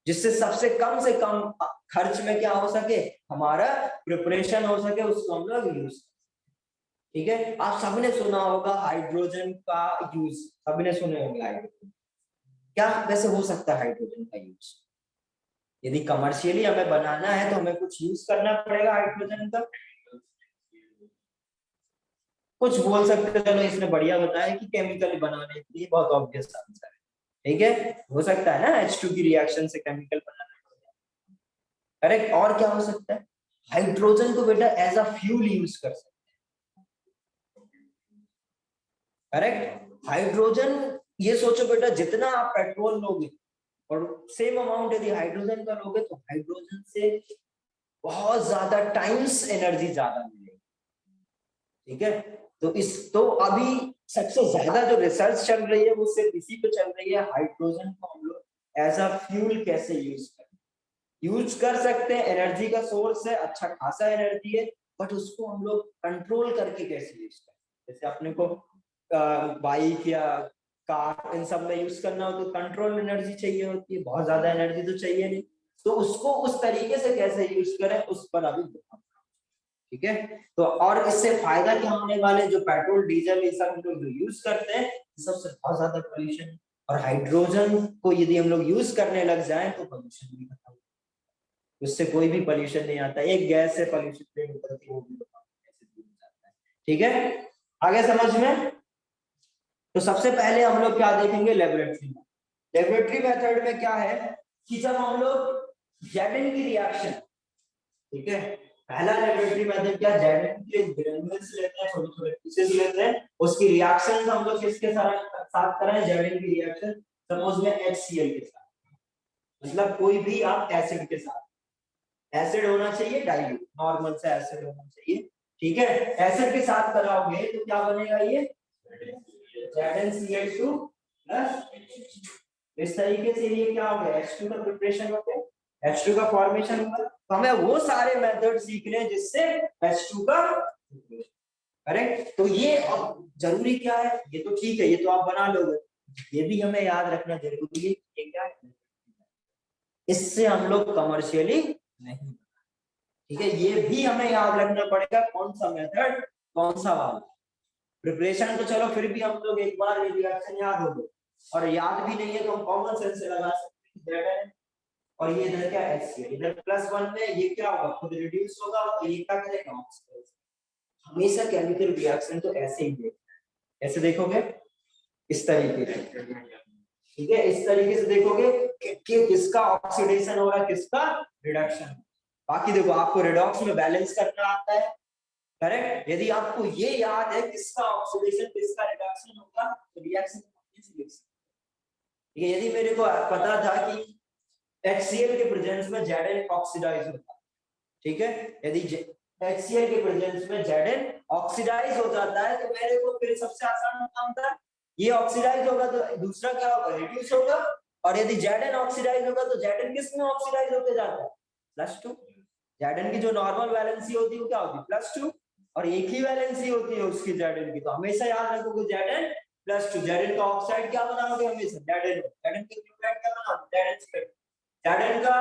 जिससे सबसे कम से कम खर्च में क्या हो सके, हमारा प्रिपरेशन हो सके, उसको हम लोग यूज। ठीक है, आप सबने सुना होगा हाइड्रोजन का यूज, सबने सुने होंगे हाइड्रोजन। क्या वैसे हो सकता है हाइड्रोजन का यूज, यदि कमर्शियली हमें बनाना है तो हमें कुछ यूज करना पड़ेगा हाइड्रोजन का। कुछ बोल सकते हैं, चलो इसने बढ़िया बताया कि केमिकल बनाने के लिए, बहुत ऑब्वियस आंसर है, ठीक है, हो सकता है ना H2 की रिएक्शन से केमिकल बनाना, करेक्ट। और क्या हो सकता है, हाइड्रोजन को बेटा एज अ फ्यूल यूज कर सकते हैं, करेक्ट। हाइड्रोजन, ये सोचो बेटा जितना आप पेट्रोल लोगे और सेम अमाउंट यदि हाइड्रोजन का लोगे तो हाइड्रोजन से बहुत ज्यादा टाइम्स एनर्जी ज्यादा मिलेगी, ठीक है। तो अभी सबसे ज्यादा जो रिसर्च चल रही है वो सिर्फ इसी पे चल रही है, हाइड्रोजन को हम लोग एज अ फ्यूल कैसे यूज कर सकते हैं। एनर्जी का सोर्स है, अच्छा खासा एनर्जी है, बट उसको हम लोग कंट्रोल करके कैसे यूज करें। जैसे अपने को बाइक या कार इन सब में यूज करना हो तो कंट्रोल एनर्जी चाहिए होती है, बहुत ज्यादा एनर्जी तो चाहिए नहीं, तो उसको उस तरीके से कैसे यूज करें उस पर अभी, ठीक है। तो और इससे फायदा क्या होने वाले, जो पेट्रोल डीजल ये सब हम लोग जो यूज करते हैं सबसे बहुत ज्यादा पोल्यूशन, और हाइड्रोजन को यदि हम लोग यूज करने लग जाएं तो पोल्यूशन भी खत्म, उससे कोई भी पोल्यूशन नहीं आता, एक गैस से पोल्यूशन निकलती है वो भी कैसे दूर हो जाता है, ठीक है। आगे समझ में, तो सबसे पहले हम लोग क्या देखेंगे, लेबोरेटरी में। लेबोरेटरी मेथड में क्या है कि जब हम लोग जैडन की रिएक्शन, ठीक है, पहला लेबोरेटरी मेथड क्या, जैडन के ग्रेन्यूल्स लेते हैं, छोटे छोटे पीसेस लेते हैं, उसकी रिएक्शन हम लोग किसके साथ करें, जैडन की रिएक्शन सपोज में HCl के साथ, मतलब कोई भी आप एसिड के साथ, एसिड होना चाहिए डाइल्यूट, नॉर्मल से एसिड होना चाहिए, ठीक है। एसिड के साथ कराओगे तो क्या बनेगा, ये ZnCl2 प्लस, इस तरीके से ये क्या हो गया, H2 का प्रिपरेशन हो गया, H2 का फॉर्मेशन हुआ। तो हमें वो सारे मेथड सीखने हैं जिससे H2 का, करेक्ट। तो ये अब जरूरी क्या है, ये तो ठीक है, ये तो आप बना लोगे, ये भी हमें याद रखना जरूरी है, ये क्या है, इससे हम लोग कमर्शियली नहीं, ठीक है, ये भी हमें याद रखना पड़ेगा कौन सा मेथड कौन सा वाला। प्रिपरेशन तो चलो फिर भी हम लोग एक बार ये रिएक्शन याद हो गए, और याद भी नहीं है तो हम कॉमन सेंस से लगा सकते हैं Z है, और ये इधर क्या HCl, इधर +1 में ये क्या होगा, खुद रिड्यूस होगा, तो ये क्या करेगा, ऑक्सीडाइज। हमेशा केमिकल रिएक्शन तो ऐसे ही देखना है, ऐसे देखोगे इस तरीके से, ठीक है, इस तरीके से देखोगे कि किसका ऑक्सीडेशन हो रहा है, किसका रिडक्शन। बाकी देखो आपको रिडॉक्स में बैलेंस करना आता है, करेक्ट। यदि आपको ये याद है किसका ऑक्सीडेशन किसका रिडक्शन होगा तो रिएक्शन लिख सकते, ठीक है। यदि मेरे को पता था कि HCl के प्रेजेंस में Zn ऑक्सीडाइज होता है, ठीक है, यदि HCl के प्रेजेंस में Zn ऑक्सीडाइज हो जाता है तो मेरे को फिर सबसे आसान काम था, ये ऑक्सीडाइज होगा तो दूसरा क्या होगा, रिड्यूस होगा, और यदि Zn ऑक्सीडाइज होगा तो Zn किस में ऑक्सीडाइज होते जाता है, +2। Zn की जो नॉर्मल वैलेंसी होती है वो क्या होती है, +2, और एक ही वैलेंसी होती है उसकी Zn की, तो हमेशा याद रखोगे Zn +2। Zn का ऑक्साइड क्या बनाओगे हमेशा, Zn के क्लोराइड क्या बनाओगे, Zn का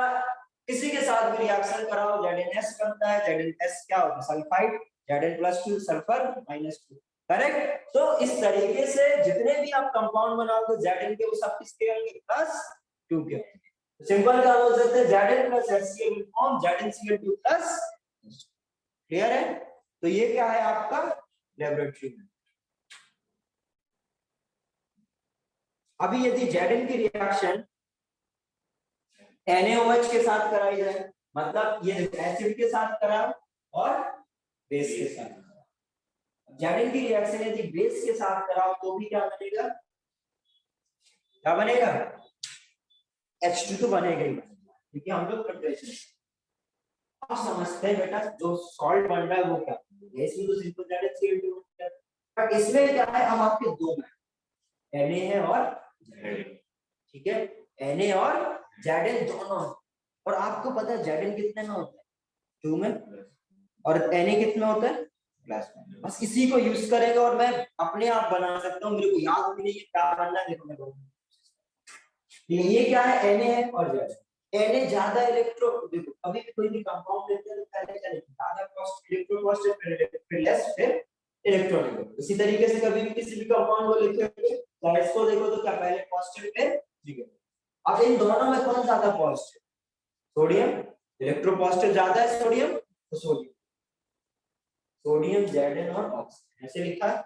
किसी के साथ भी रिएक्शन कराओ ZnS बनता है, ZnS क्या होता है, सल्फाइड, Zn+2 सल्फर -2, करेक्ट। तो इस तरीके से जितने भी आप कंपाउंड बनाओगे Zn के वो सब किसके होंगे, +2 के। सिंपल क्या बोल सकते हैं, Zn + HCl will form ZnCl2 plus, clear है। तो ये क्या है आपका लेबोरेटरी में। अभी यदि Zn की रिएक्शन NaOH के साथ कराई जाए, मतलब ये एसिड के साथ कराओ और बेस के साथ, Zn की रिएक्शन यदि बेस के साथ कराओ तो भी क्या बनेगा, क्या बनेगा, H2 तो बनेगा ही, क्योंकि हम लोग प्रिपरेशन। आप समझते हैं बेटा जो सॉल्ट बन रहा है वो क्या है, इसमें तो सिंपल ZnCl2 है, बट इसमें क्या है, हम आपके दो में Na है और Zn, ठीक है, Na और Zn दोनों, और आपको पता है Zn कितने में होता है 2 में, और Na कितने में होता है प्लस में, बस इसी को यूज करेगा और मैं अपने आप बना सकता हूँ, मेरे को याद भी नहीं है क्या बनना है, देखो मैं ये क्या है Na है और Zn, Na ज्यादा इलेक्ट्रो, देखो अभी भी कोई भी कंपाउंड लेते हैं तो पहले क्या लिखते हैं, ज्यादा कॉस्ट इलेक्ट्रो कॉस्ट फिर लेस फिर इलेक्ट्रॉनिक, इसी तरीके से कभी भी किसी भी कंपाउंड को लिखेंगे तो इसको देखो तो क्या पहले पॉजिटिव फिर नेगेटिव, अब इन दोनों में कौन ज्यादा पॉजिटिव, सोडियम, इलेक्ट्रो पॉजिटिव ज्यादा है सोडियम, तो सोडियम Zn और ऑक्सीजन ऐसे लिखा है।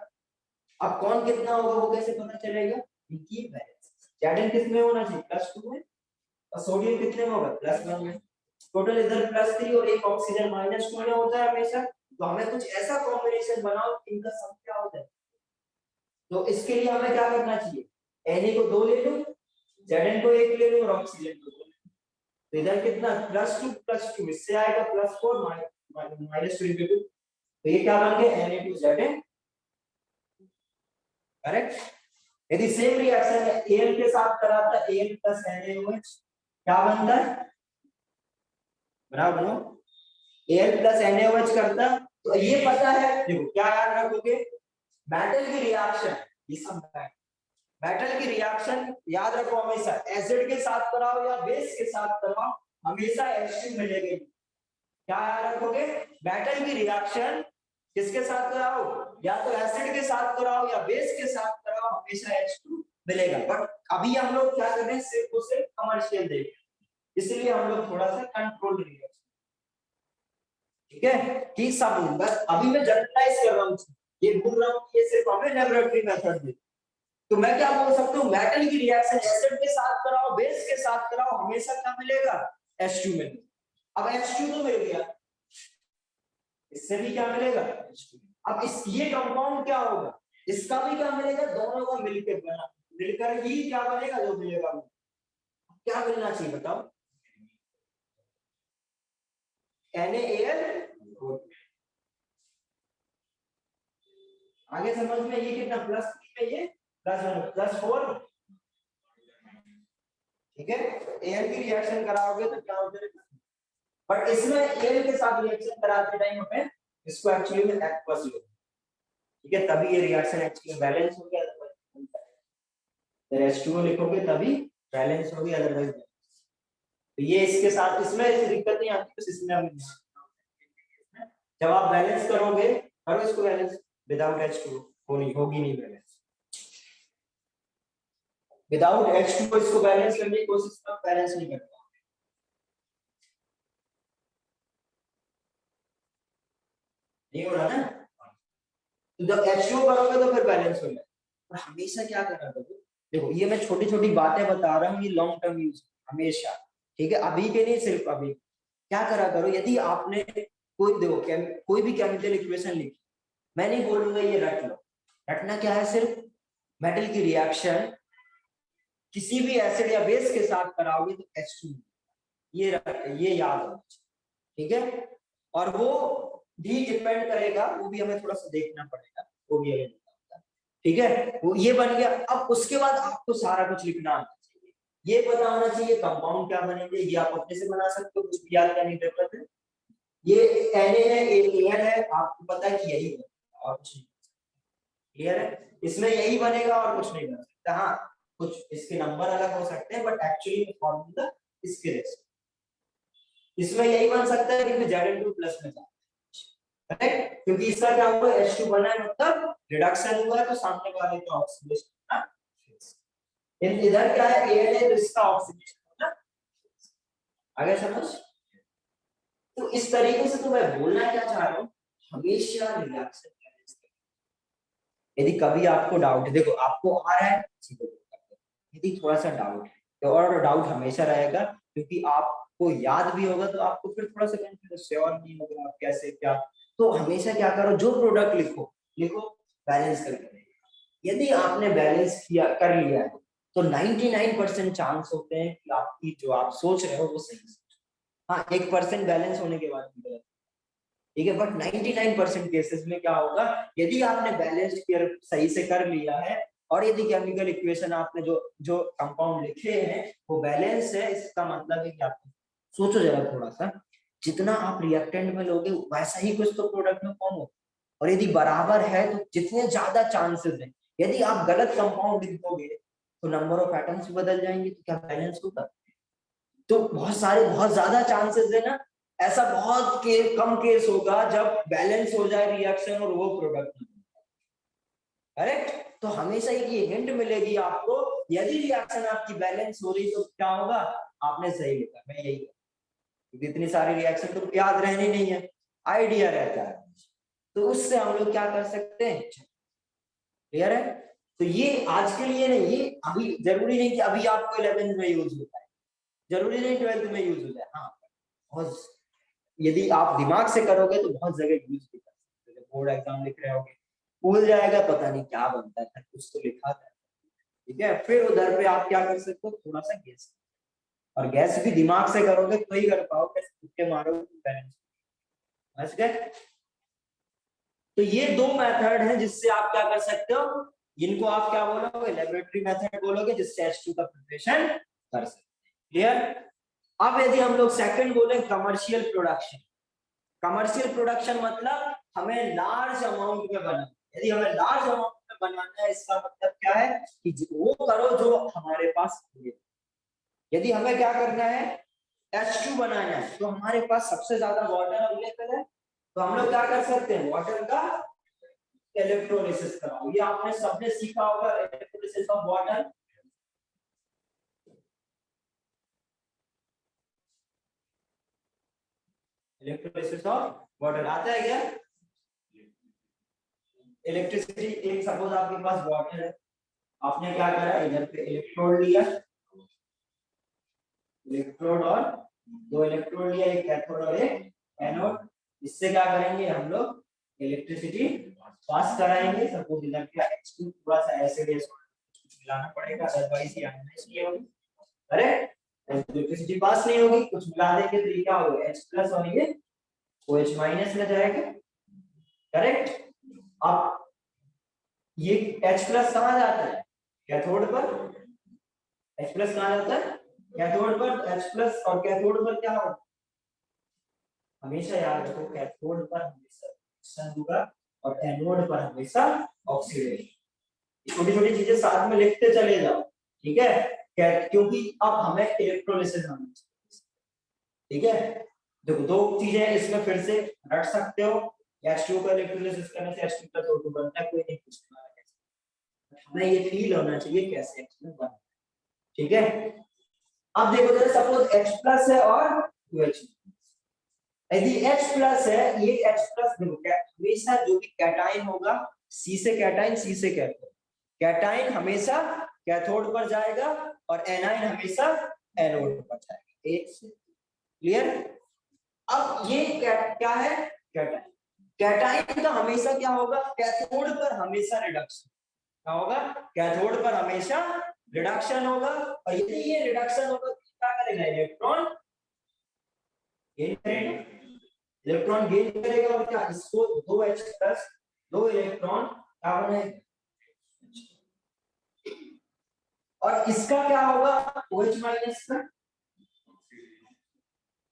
अब कौन कितना होगा वो कैसे पता चलेगा, इनकी वैलेंस, Zn कितने होना चाहिए +2 में, और सोडियम कितने में होगा +1 में, टोटल इधर +3 और एक ऑक्सीजन -2 में होता है हमेशा, तो हमें कुछ ऐसा कॉम्बिनेशन बनाओ कि इनका सम क्या हो जाए, तो इसके लिए हमें क्या करना चाहिए, Na को 2 ले लो, Zn को 1 ले लो और ऑक्सीजन को 2 ले लो, तो इधर कितना +2 इससे आएगा +4 -2, तो ये क्या बन गया Na2Zn, करेक्ट। यदि सेम रिएक्शन Al के साथ कराता Al + NaOH क्या बनता है, बराबर बनो, Al + NaOH करता, तो ये पता है, देखो क्या याद रखोगे, मेटल की रिएक्शन, ये सब मेटल की रिएक्शन याद रखो, हमेशा एसिड के साथ कराओ या बेस के साथ कराओ हमेशा H2 मिलेगी, क्या याद रखोगे, मेटल की रिएक्शन किसके साथ कराओ, या तो एसिड के साथ कराओ या बेस के साथ कराओ हमेशा H2 मिलेगा, बट अभी हम लोग क्या कर रहे हैं, सिर्फ और सिर्फ कमर्शियल देख, इसलिए हम लोग थोड़ा सा कंट्रोल रिएक्शन, ठीक है, कि सब बस अभी मैं जनरलाइज कर रहा हूँ, ये बोल रहा हूँ कि ये सिर्फ हमें लेबोरेटरी मेथड दे, तो मैं क्या बोल सकता हूँ, मेटल की रिएक्शन एसिड के साथ कराओ बेस के साथ कराओ हमेशा क्या मिलेगा, H2 मिलेगा, अब H2 तो मिल गया, इससे भी क्या मिलेगा H2, अब इस ये कंपाउंड क्या होगा, इसका भी क्या मिलेगा, दोनों का मिलकर बना, मिलकर ही क्या बनेगा जो मिलेगा, क्या मिलना चाहिए बताओ, NaAl, आगे समझ में, ये कितना +3 में, ये +1 +4, ठीक है, Al की रिएक्शन कराओगे तो क्या होता है, बट इसमें Al के साथ रिएक्शन कराते टाइम हमें इसको एक्चुअली में एक्वस लो, ठीक है, तभी ये रिएक्शन एक्चुअली बैलेंस हो गया, H2O लिखोगे तभी बैलेंस होगी, अदरवाइज तो ये इसके साथ, इसमें ऐसी दिक्कत नहीं आती, बस इसमें हम जब आप बैलेंस करोगे, करो इसको बैलेंस, विदाउट H2O होगी नहीं बैलेंस, विदाउट H2O इसको बैलेंस करने की कोशिश करो, बैलेंस नहीं करता, नहीं हो रहा ना, तो जब H2O करोगे तो फिर बैलेंस हो जाएगा, और हमेशा क्या करना करो, देखो ये मैं छोटी छोटी बातें बता रहा हूँ, ये लॉन्ग टर्म यूज हमेशा, ठीक है, अभी के नहीं, सिर्फ अभी क्या करा करो, यदि आपने कोई देखो कोई भी केमिकल इक्वेशन लिखी, मैं नहीं बोलूंगा ये रट लो, रटना क्या है, सिर्फ मेटल की रिएक्शन किसी भी एसिड या बेस के साथ कराओगे तो H2, ये याद हो, ठीक है, और वो भी डिपेंड करेगा, वो भी हमें थोड़ा सा देखना पड़ेगा, वो भी हमें, ठीक है, वो ये बन गया, अब उसके बाद आपको सारा कुछ लिखना आना चाहिए, ये पता होना चाहिए कंपाउंड क्या बनेंगे, ये आप अपने से बना सकते हो, कुछ भी याद करने की जरूरत है, ये Na है, Al है, आपको पता है कि यही बनेगा और कुछ नहीं, क्लियर है, इसमें यही बनेगा और कुछ नहीं बन सकता, हाँ कुछ इसके नंबर अलग हो सकते हैं, बट एक्चुअली फॉर्मूला इसके जैसे, इसमें यही बन सकता है क्योंकि Zn2 प्लस में जाता है, करेक्ट, क्योंकि इसका क्या हुआ, H2 बना है, मतलब रिडक्शन हुआ है, तो सामने वाले का ऑक्सीडेशन होना, इधर क्या है Al है, तो इसका ऑक्सीडेशन होना, आगे समझ, तो इस तरीके से तो मैं बोलना क्या चाह रहा हूँ, हमेशा रिएक्शन, यदि कभी आपको डाउट है, देखो आपको आ रहा है, यदि थोड़ा सा डाउट है तो, और डाउट हमेशा रहेगा, क्योंकि आपको याद भी होगा तो आपको फिर थोड़ा सा कंफ्यूजन, श्योर नहीं होगा आप कैसे क्या, तो हमेशा क्या करो, जो प्रोडक्ट लिखो लिखो बैलेंस करके, यदि आपने बैलेंस किया कर लिया है तो 99% चांस होते हैं कि आपकी जो आप सोच रहे हो वो सही है, हाँ 1% बैलेंस होने के बाद भी गलत, ठीक है। बट 99% केसेस में क्या होगा, यदि आपने बैलेंस सही से कर लिया है और यदि केमिकल इक्वेशन आपने जो जो कंपाउंड लिखे हैं वो बैलेंस है, इसका मतलब है कि आप सोचो जरा थोड़ा सा, जितना आप रिएक्टेंट में लोगे वैसा ही कुछ तो प्रोडक्ट में फॉर्म होगा, और यदि बराबर है तो जितने ज्यादा चांसेस है, यदि आप गलत कंपाउंड लिख दोगे तो नंबर ऑफ एटम्स बदल जाएंगे, तो क्या बैलेंस होगा? तो बहुत ज्यादा चांसेस है ना, ऐसा बहुत कम केस होगा जब बैलेंस हो जाए रिएक्शन और वो प्रोडक्ट, करेक्ट। तो हमेशा ये हिंट मिलेगी आपको, यदि रिएक्शन आपकी बैलेंस हो रही तो क्या होगा, आपने सही लिखा, मैं यही, क्योंकि इतनी सारी रिएक्शन तो याद रहनी नहीं है, आइडिया रहता है, तो उससे हम लोग क्या कर सकते हैं, क्लियर है। तो ये आज के लिए नहीं, ये अभी जरूरी नहीं कि अभी आपको 11th में यूज होता है, जरूरी नहीं 12th में यूज हो जाए, हाँ बहुत, यदि आप दिमाग से करोगे तो बहुत जगह यूज भी कर सकते हो। बोर्ड एग्जाम लिख रहे होगे, भूल जाएगा, पता नहीं क्या बनता था, कुछ तो लिखा था, ठीक है, फिर उधर पे आप क्या कर सकते हो, थोड़ा सा गैस, और गैस भी दिमाग से करोगे तो ही कर पाओगे, तुक्के मारोगे तो बैलेंस, समझ गए। तो ये दो मेथड है जिससे आप क्या कर सकते हो, इनको आप क्या बोलोगे, लेबोरेटरी मेथड बोलोगे, जिससे H2 का प्रिपरेशन कर सकते हैं, क्लियर। अब यदि हम लोग सेकंड बोले कमर्शियल प्रोडक्शन, कमर्शियल प्रोडक्शन मतलब हमें लार्ज अमाउंट में बनाना, यदि हमें लार्ज अमाउंट में बनाना है, इसका मतलब क्या है कि वो करो जो हमारे पास है। यदि हमें क्या करना है, H2 बनाना है, तो हमारे पास सबसे ज्यादा वाटर अवेलेबल है, तो हम लोग क्या कर सकते हैं, वाटर का इलेक्ट्रोलिसिस कराओ, ये आपने सबने सीखा होगा, electrolysis of water, electrolysis of water आता है क्या, इलेक्ट्रिसिटी, एक सपोज आपके पास वाटर है, आपने क्या करा, इधर पे इलेक्ट्रोड लिया, इलेक्ट्रोड और दो इलेक्ट्रोड लिया, एक कैथोड और एक एनोड, इससे क्या करेंगे हम लोग, इलेक्ट्रिसिटी पास कराएंगे। सपोज इधर पे H2 थोड़ा सा एसिड है, कुछ मिलाना पड़ेगा, अदरवाइज ये आयनाइज नहीं होगी, अरे इलेक्ट्रिसिटी पास नहीं होगी, कुछ मिला देंगे तो ये क्या होगा, H प्लस और ये OH माइनस में जाएगा, करेक्ट। अब ये H प्लस कहाँ जाता है, कैथोड पर, H प्लस कहाँ जाता है, कैथोड पर, H प्लस और कैथोड पर क्या होगा, हमेशा याद रखो कैथोड पर हमेशा रिएक्शन होगा और एनोड पर हमेशा ऑक्सीडेशन, छोटी छोटी चीजें साथ में लिखते चले जाओ, ठीक है, क्योंकि अब हमें इलेक्ट्रोलिसिस आना चाहिए, ठीक है। देखो दो चीजें इसमें फिर से रट सकते हो, H2 का इलेक्ट्रोलिसिस करने से H2 बनता है, कोई नहीं पूछता है, हमें ये फील होना चाहिए कैसे H2 बनता है, ठीक है। अब देखो जरा सपोज H प्लस है और OH, यदि H प्लस है, ये H प्लस हमेशा जो भी कैटाइन होगा, C से कैटाइन, C से कैथोड, कैटाइन हमेशा कैथोड पर जाएगा और एनाइन हमेशा एनोड पर जाएगा, एक से क्लियर। अब ये क्या है, कैटाइन, कैटाइन का हमेशा क्या होगा, कैथोड पर हमेशा रिडक्शन, क्या होगा, कैथोड पर हमेशा रिडक्शन होगा, और यदि ये रिडक्शन होगा तो क्या करेगा, इलेक्ट्रॉन गेन करेगा, इलेक्ट्रॉन गेन करेगा, और क्या, इसको दो H प्लस दो इलेक्ट्रॉन क्या बनाएगा, और इसका क्या होगा, OH माइनस का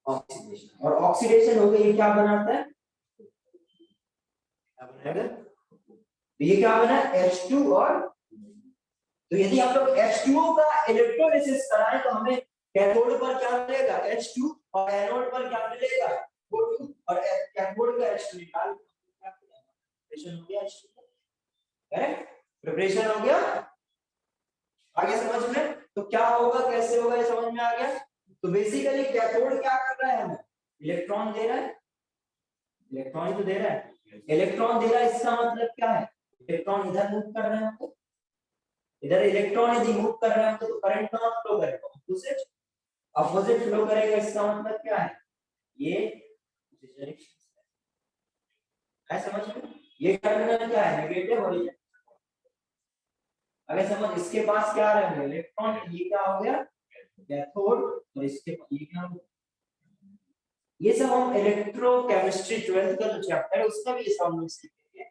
ऑक्सीडेशन, और ऑक्सीडेशन हो गई, ये क्या बनाता है, क्या बनाएगा, तो ये क्या बना, H2 और, तो यदि आप लोग H2O का इलेक्ट्रोलिसिस कराएं तो हमें कैथोड पर क्या मिलेगा, H2, और एनोड पर क्या मिलेगा, O2, और कैथोड का H2 निकाल, प्रिपरेशन हो गया H2, करेक्ट, प्रिपरेशन हो गया, आगे समझ में, तो क्या होगा कैसे होगा ये समझ में आ गया। तो बेसिकली कैथोड क्या कर रहा है, हमें इलेक्ट्रॉन दे रहा है, इलेक्ट्रॉन तो दे रहा है, इलेक्ट्रॉन दे रहा है, इसका मतलब क्या है, इलेक्ट्रॉन इधर मूव कर रहे हैं, इधर इलेक्ट्रॉन यदि मूव कर रहे हैं तो करंट कहां फ्लो करेगा, ऑपोजिट, अपोजिट फ्लो करेगा, इसका मतलब क्या है, ये है, समझ में, ये टर्मिनल क्या है, नेगेटिव, और ये अगर समझ, इसके पास क्या रहेंगे इलेक्ट्रॉन, ये क्या हो गया कैथोड, और इसके ये क्या हो गया, ये सब हम इलेक्ट्रोकेमिस्ट्री 12th का जो चैप्टर है उसका भी ये सब हम लोग सीखेंगे।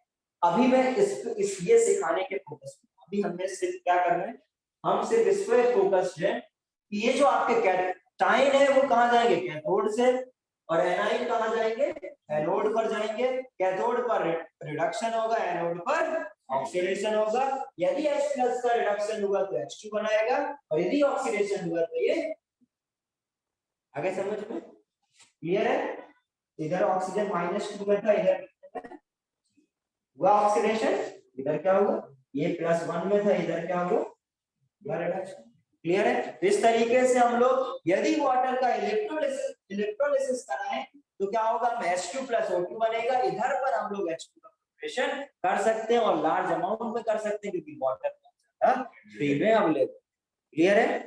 अभी मैं इस ये सिखाने के फोकस में, अभी हमने सिर्फ क्या करना है, हम सिर्फ इस पे फोकस्ड है कि ये जो आपके कैटाइन है वो कहाँ जाएंगे, कैथोड से, और एनाइन कहाँ जाएंगे, एनोड पर जाएंगे। कैथोड पर रिडक्शन होगा, एनोड पर ऑक्सीडेशन होगा। यदि H+ का रिडक्शन हुआ तो H2 बनाएगा, और यदि ऑक्सीडेशन हुआ तो ये आगे समझ में क्लियर है। इधर ऑक्सीजन -2 में था, इधर हुआ ऑक्सीडेशन, इधर क्या हुआ, ये +1 में था, इधर क्या हुआ, रिडक्शन। क्लियर है। तो इस तरीके से हम लोग यदि वाटर का इलेक्ट्रोलिसिस कराएं तो क्या होगा, H2+O2 बनेगा। इधर पर हम लोग H2 का प्रिपरेशन कर सकते हैं और लार्ज अमाउंट में कर सकते हैं क्योंकि वाटर फ्री में अवेलेबल। क्लियर है।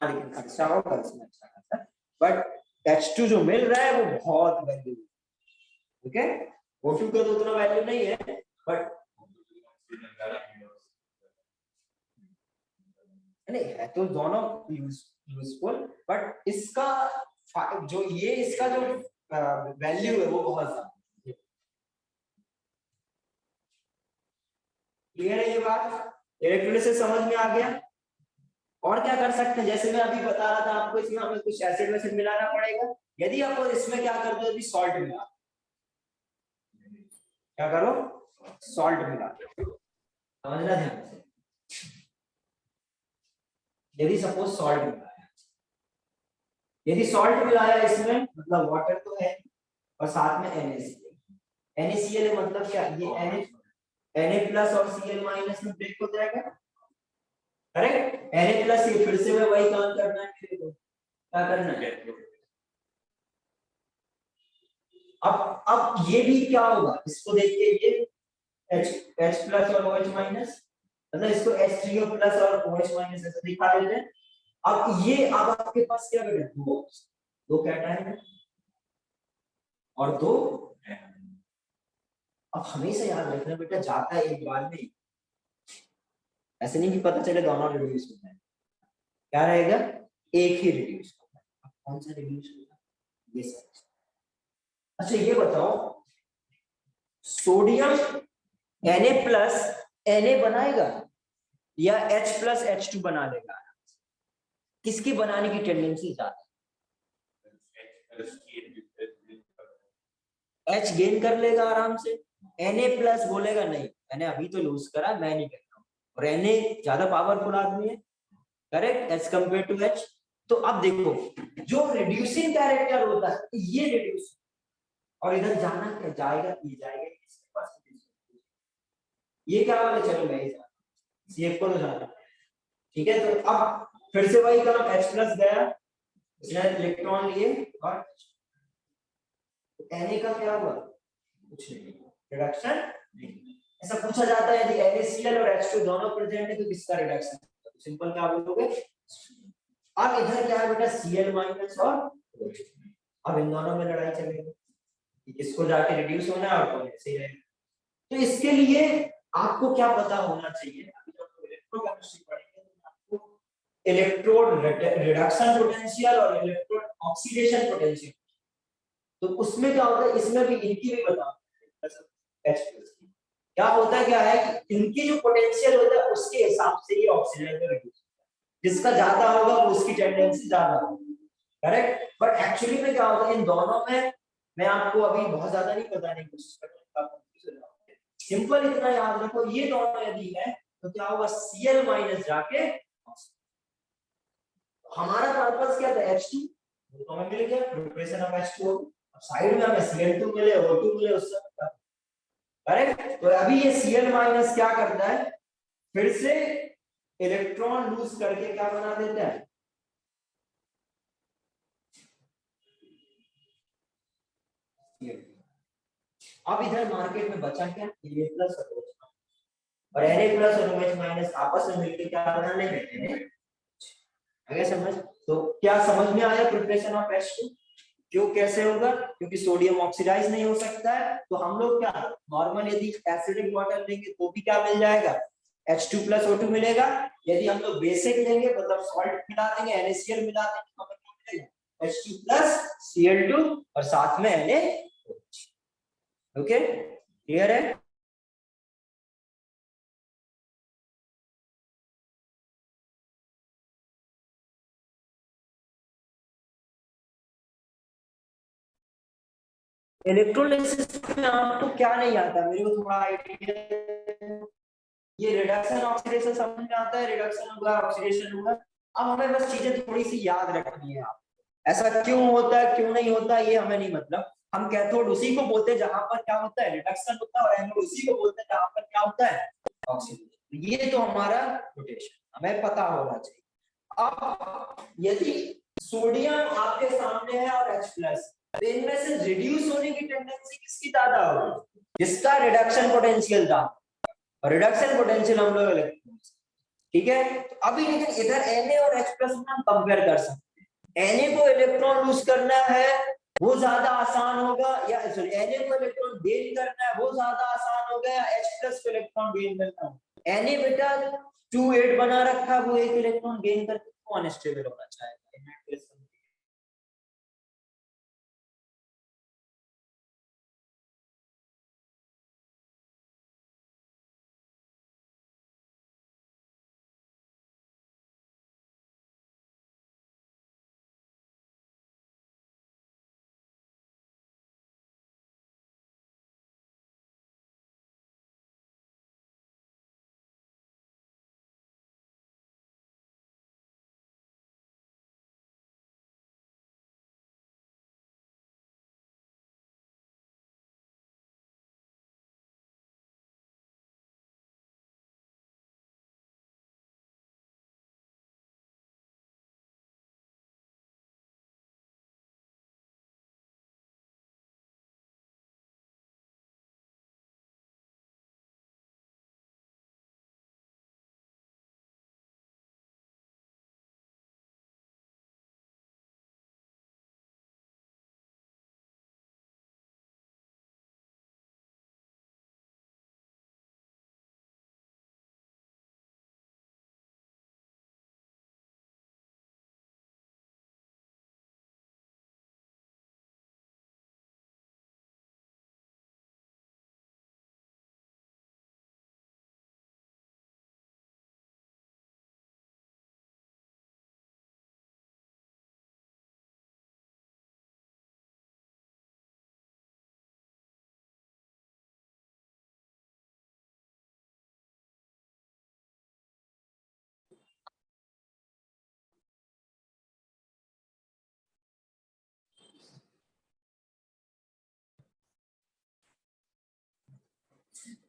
लेकिन खर्चा होगा इसमें अच्छा खासा, बट H2 जो मिल रहा है वो बहुत वैल्यू, ठीक है। O2 का तो उतना वैल्यू नहीं है, बट नहीं है तो दोनों यूजफुल, बट इसका जो ये इसका जो वैल्यू है वो बहुत ज्यादा। क्लियर है ये बात, इलेक्ट्रोलिसिस समझ में आ गया। और क्या कर सकते हैं, जैसे मैं अभी बता रहा था आपको, इसमें हमें कुछ एसिड वैसिड मिलाना पड़ेगा। यदि आपको इसमें क्या कर दो, यदि सॉल्ट मिला, क्या करो, सॉल्ट मिला, समझना ध्यान से। यदि सपोज सॉल्ट मिलाया, यदि सॉल्ट मिलाया इसमें, मतलब वाटर तो है और साथ में NaCl, NaCl मतलब क्या, ये Na+ और Cl- में ब्रेक हो जाएगा, करेक्ट। Na+ ये फिर से मैं वही काम करना है मेरे को, क्या करना है, अब ये भी क्या होगा, इसको देखिए, ये H+ और OH-, मतलब इसको H3O+ और OH- ऐसे दिखा देते हैं। अब ये, अब आपके पास क्या बेटा, दो कैटायन है और दो, अब हमेशा याद रखना बेटा, जाता है एक बार में, ऐसे नहीं कि पता चले दोनों रिड्यूस होता है, क्या रहेगा, एक ही रिड्यूस होता है। कौन सा रिड्यूस होगा, ये सब। अच्छा ये बताओ, सोडियम Na+ Na बनाएगा या H+ H2 बना लेगा, किसकी बनाने की टेंडेंसी ज्यादा, H गेन कर लेगा आराम से, Na+ बोलेगा नहीं, मैंने अभी तो लूज करा, मैं नहीं करता हूं, और Na ज्यादा पावरफुल आदमी है, correct, as compare to H। तो अब देखो, जो रिड्यूसिंग कैरेक्टर होता है ये रिड्यूस, और इधर जाना क्या जाएगा, ये जाएगा इसके पास, ये क्या वाले, चलो मैं ही जाता हूं, CF को तो जाना, ठीक है। तो अब फिर से वही काम, H+ गया, इसने इलेक्ट्रॉन लिए, और Na का क्या हुआ, कुछ नहीं, रिडक्शन नहीं। ऐसा पूछा जाता है यदि NaCl और H2 दोनों प्रेजेंट है तो किसका रिडक्शन, तो सिंपल क्या बोलोगे। अब इधर क्या है बेटा, Cl- और OH, अब इन दोनों में लड़ाई चलेगी, किसको जाके रिड्यूस होना है और कौन ऐसे ही रहेगा। तो इसके लिए आपको क्या पता होना चाहिए, अभी जब आप इलेक्ट्रोकेमिस्ट्री पढ़ेंगे तो आपको इलेक्ट्रोड रिडक्शन पोटेंशियल और इलेक्ट्रोड ऑक्सीडेशन पोटेंशियल, तो उसमें क्या होता है, इसमें भी इनकी भी बता, H+ क्या होता है, क्या है कि इनकी जो पोटेंशियल होता है उसके हिसाब से ये ऑक्सीजन का रिड्यूस, जिसका ज्यादा होगा वो उसकी टेंडेंसी ज्यादा होगी, करेक्ट। बट एक्चुअली में क्या होता है इन दोनों में, मैं आपको अभी बहुत ज्यादा नहीं बताने की कोशिश कर रहा हूं, सिंपल इतना याद रखो, ये दोनों यदि है तो क्या होगा, Cl- जाके, हमारा पर्पस क्या था, H2 तो हमें मिल गया, प्रिपरेशन ऑफ H2, अब साइड में हमें Cl2 मिले, O2 मिले, उससे करेक्ट। तो अभी ये Cl- क्या करता है, फिर से इलेक्ट्रॉन लूज करके क्या बना देता है, अब इधर मार्केट में बचा क्या, Na+ और Na+ और OH- आपस में मिलकर क्या बना लेंगे, आगे समझ। तो क्या समझ में आया प्रिपरेशन ऑफ H2, क्यों कैसे होगा, क्योंकि सोडियम ऑक्सीडाइज नहीं हो सकता है, तो हम लोग क्या नॉर्मल यदि एसिडिक वाटर लेंगे तो भी क्या मिल जाएगा, H2+ O2 मिलेगा। यदि हम लोग बेसिक लेंगे मतलब सॉल्ट मिला देंगे, NaCl मिला देंगे तो हमें क्या मिलेगा, H2+Cl2 और साथ में NaOH। ओके, क्लियर है? इलेक्ट्रोलिसिस में आपको क्या नहीं आता, मेरे को थोड़ा आइडिया। ये रिडक्शन ऑक्सीडेशन समझ में आता है, रिडक्शन होगा ऑक्सीडेशन होगा। अब हमें बस चीजें थोड़ी सी याद रखनी है। आप ऐसा क्यों होता है क्यों नहीं होता ये हमें नहीं मतलब। हम कैथोड उसी को बोलते हैं जहां पर क्या होता है, रिडक्शन होता है, और एनोड उसी को बोलते हैं जहां पर क्या होता है, ऑक्सीडेशन। ये तो हमारा रोटेशन हमें पता होना चाहिए। अब यदि सोडियम आपके सामने है और H+, तो इनमें से रिड्यूस होने की टेंडेंसी किसकी ज्यादा होगी, जिसका रिडक्शन पोटेंशियल ज्यादा। और रिडक्शन पोटेंशियल हम लोग इलेक्ट्रॉन, ठीक है। तो अभी लेकिन इधर Na और H+ में हम कंपेयर कर सकते हैं। Na को इलेक्ट्रॉन लूज करना है वो ज्यादा आसान होगा, या सॉरी Na को इलेक्ट्रॉन गेन करना है वो ज्यादा आसान होगा, या H+ को इलेक्ट्रॉन गेन करना है। Na बेटा 2 8 बना रखा, वो एक इलेक्ट्रॉन गेन करके अनस्टेबल होना चाहेगा।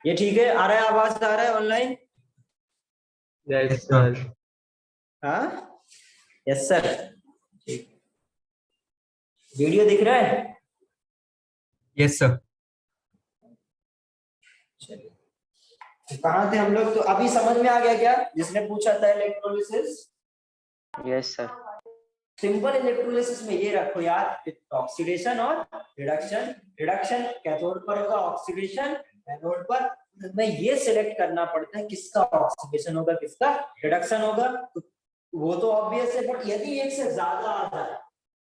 ये ठीक है, आ रहा है, आवाज आ रहा है ऑनलाइन? Yes sir. हाँ, यस सर। ठीक, वीडियो दिख रहा है? Yes sir. चलिए, तो कहाँ थे हम लोग? तो अभी समझ में आ गया क्या जिसने पूछा था electrolysis? Yes sir. Simple electrolysis में ये रखो यार, ऑक्सीडेशन और रिडक्शन। रिडक्शन कैथोड पर होगा, ऑक्सीडेशन एनोड पर। मैं ये सिलेक्ट करना पड़ता है किसका ऑक्सीडेशन होगा किसका रिडक्शन होगा। तो वो तो ऑब्वियस है, बट यदि एक से ज्यादा आ जाए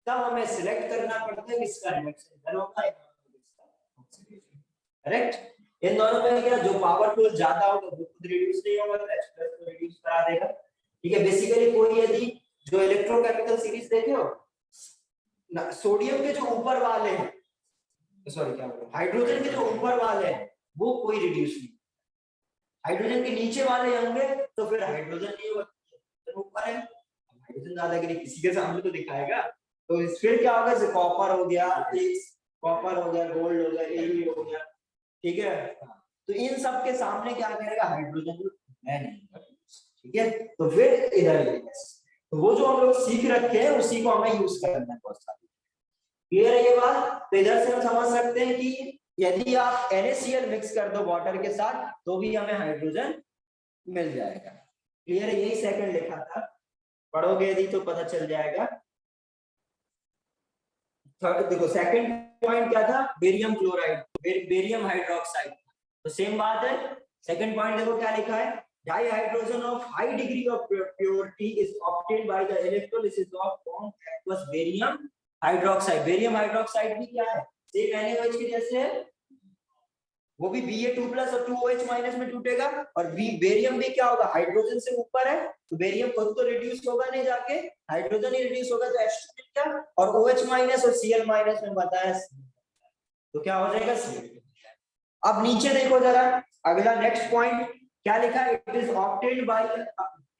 तब हमें सिलेक्ट करना पड़ता है किसका रिडक्शन इधर होगा किसका ऑक्सीडेशन। करेक्ट। इन दोनों में क्या, जो पावरफुल ज्यादा होगा वो खुद रिड्यूस नहीं होगा, तो H+ को रिड्यूस करा देगा। ठीक है, बेसिकली कोई यदि जो इलेक्ट्रोकेमिकल सीरीज देखे हो ना, सोडियम के जो ऊपर वाले हैं, सॉरी क्या बोल, हाइड्रोजन के जो ऊपर वाले हैं वो कोई रिड्यूस नहीं, हाइड्रोजन के नीचे वाले होंगे तो फिर हाइड्रोजन नहीं होगा, तो ऊपर है हाइड्रोजन दादागिरी किसी के सामने तो दिखाएगा। तो फिर क्या होगा, जैसे कॉपर हो गया, कॉपर हो गया, गोल्ड हो गया, एबी हो गया, ठीक है। तो इन सब के सामने क्या करेगा, हाइड्रोजन है नहीं, ठीक है। तो फिर इधर तो वो जो हम लोग सीख रखे हैं उसी को हमें यूज करना है बहुत सारी। क्लियर है ये बात? तो इधर से हम समझ सकते हैं कि यदि आप NaCl मिक्स कर दो वाटर के साथ तो भी हमें हाइड्रोजन मिल जाएगा। क्लियर है? यही सेकंड लिखा था, पढ़ोगे यदि तो पता चल जाएगा। देखो सेकंड पॉइंट क्या था, बेरियम क्लोराइड, बेरियम हाइड्रोक्साइड। तो सेम बात है, सेकंड पॉइंट देखो क्या लिखा है, dihydrogen of high degree of purity is obtained by the electrolysis of formed aqueous barium hydroxide, barium hydroxide भी क्या है, सेम NaOH के जैसे है, वो भी Ba2+ और 2OH माइनस में टूटेगा। और बेरियम भी क्या होगा, हाइड्रोजन से ऊपर है, तो बेरियम खुद तो रिड्यूस होगा नहीं, जाके हाइड्रोजन ही रिड्यूस होगा, तो H2 मिल गया, और OH माइनस और Cl माइनस में बताया, तो क्या हो जाएगा Cl2। अब नीचे देखो जरा, अगला नेक्स्ट पॉइंट क्या लिखा है, it is obtained by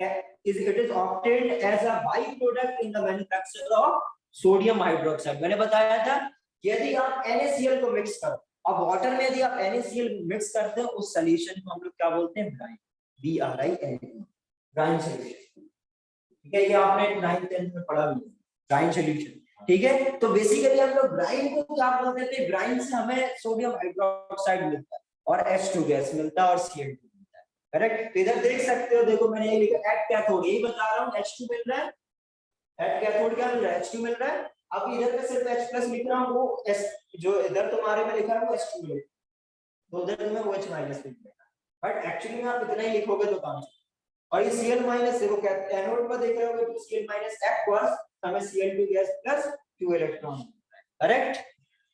it is obtained as a byproduct in the manufacture of sodium hydroxide। मैंने बताया था यदि आप NaCl को मिक्स करो, अब वाटर में यदि आप NaCl मिक्स करते हैं, उस सॉल्यूशन को हम लोग क्या बोलते हैं, ब्राइन, BRIN, ब्राइन सॉल्यूशन। ठीक है, ये आपने 9th 10th में पढ़ा भी है, ब्राइन सॉल्यूशन। ठीक है, तो बेसिकली हम लोग ब्राइन को क्या बोलते थे, ब्राइन से हमें सोडियम हाइड्रोक्साइड मिलता है और H2 गैस मिलता है और Cl2 मिलता है, करेक्ट। तो इधर देख सकते हो, देखो मैंने ये लिखा एट कैथोड, यही बता रहा हूँ, H2 मिल रहा है, एट कैथोड क्या मिल रहा है, H2 मिल रहा है। अब इधर पे सिर्फ H+ लिख रहा हूँ, वो S जो इधर तुम्हारे में लिखा है वो H2 मिलेगा, तो उधर तुम्हें OH माइनस मिलेगा, बट एक्चुअली में आप इतना ही लिखोगे तो काम चलेगा। और ये Cl माइनस देखो, एनोड पर देख रहे होगे तो Cl माइनस एक्वस, हमें Cl2 gas plus 2 electron, correct.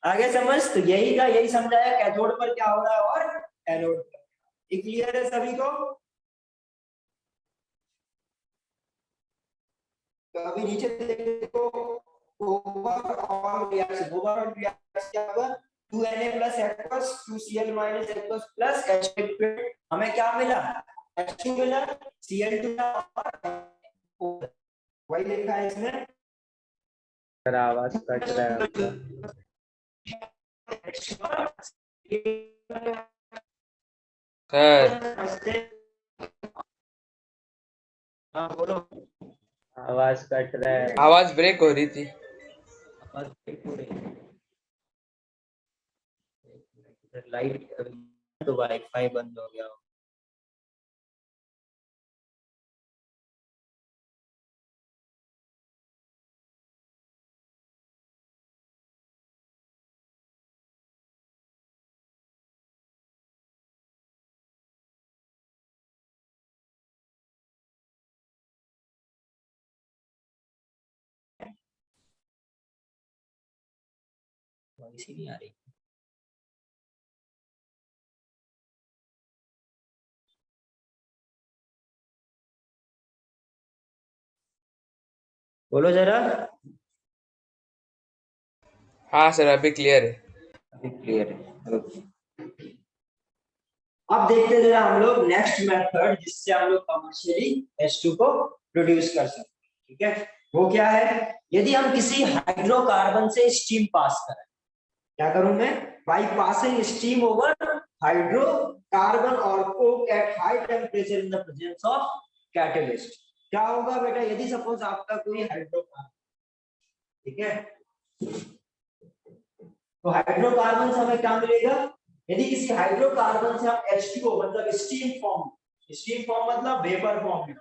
आगे समझ, तो यही था, यही समझाया कैथोड पर क्या हो रहा है और एनोड पर। ये क्लियर है सभी को। तो अभी नीचे देखो, ओवरऑल रिएक्शन क्या होगा, 2Na plus aqueous 2Cl minus aqueous plus H2, हमें क्या मिला, H2 मिला, Cl2 और वही लिखा है इसमें। सर आवाज कट रहा है आपका। सर हाँ बोलो, आवाज कट रहा है। आवाज ब्रेक हो रही थी। लाइट तो वाईफाई बंद हो गया। वॉइस ही नहीं आ रही। बोलो जरा। हाँ सर अभी क्लियर है। अभी क्लियर है, ओके। अब देखते हैं जरा हम लोग नेक्स्ट मेथड, जिससे हम लोग कमर्शियली H2 को प्रोड्यूस कर सकते हैं। ठीक है, वो क्या है, यदि हम किसी हाइड्रोकार्बन से स्टीम पास करें, क्या करूं मैं, by passing steam over hydrocarbon और coke at high temperature in the presence of catalyst. क्या होगा बेटा, यदि सपोज आपका कोई हाइड्रोकार्बन, ठीक है, तो हाइड्रोकार्बन से हमें क्या मिलेगा, यदि किसी हाइड्रोकार्बन से हम H2O मतलब स्टीम फॉर्म मतलब वेपर फॉर्म में,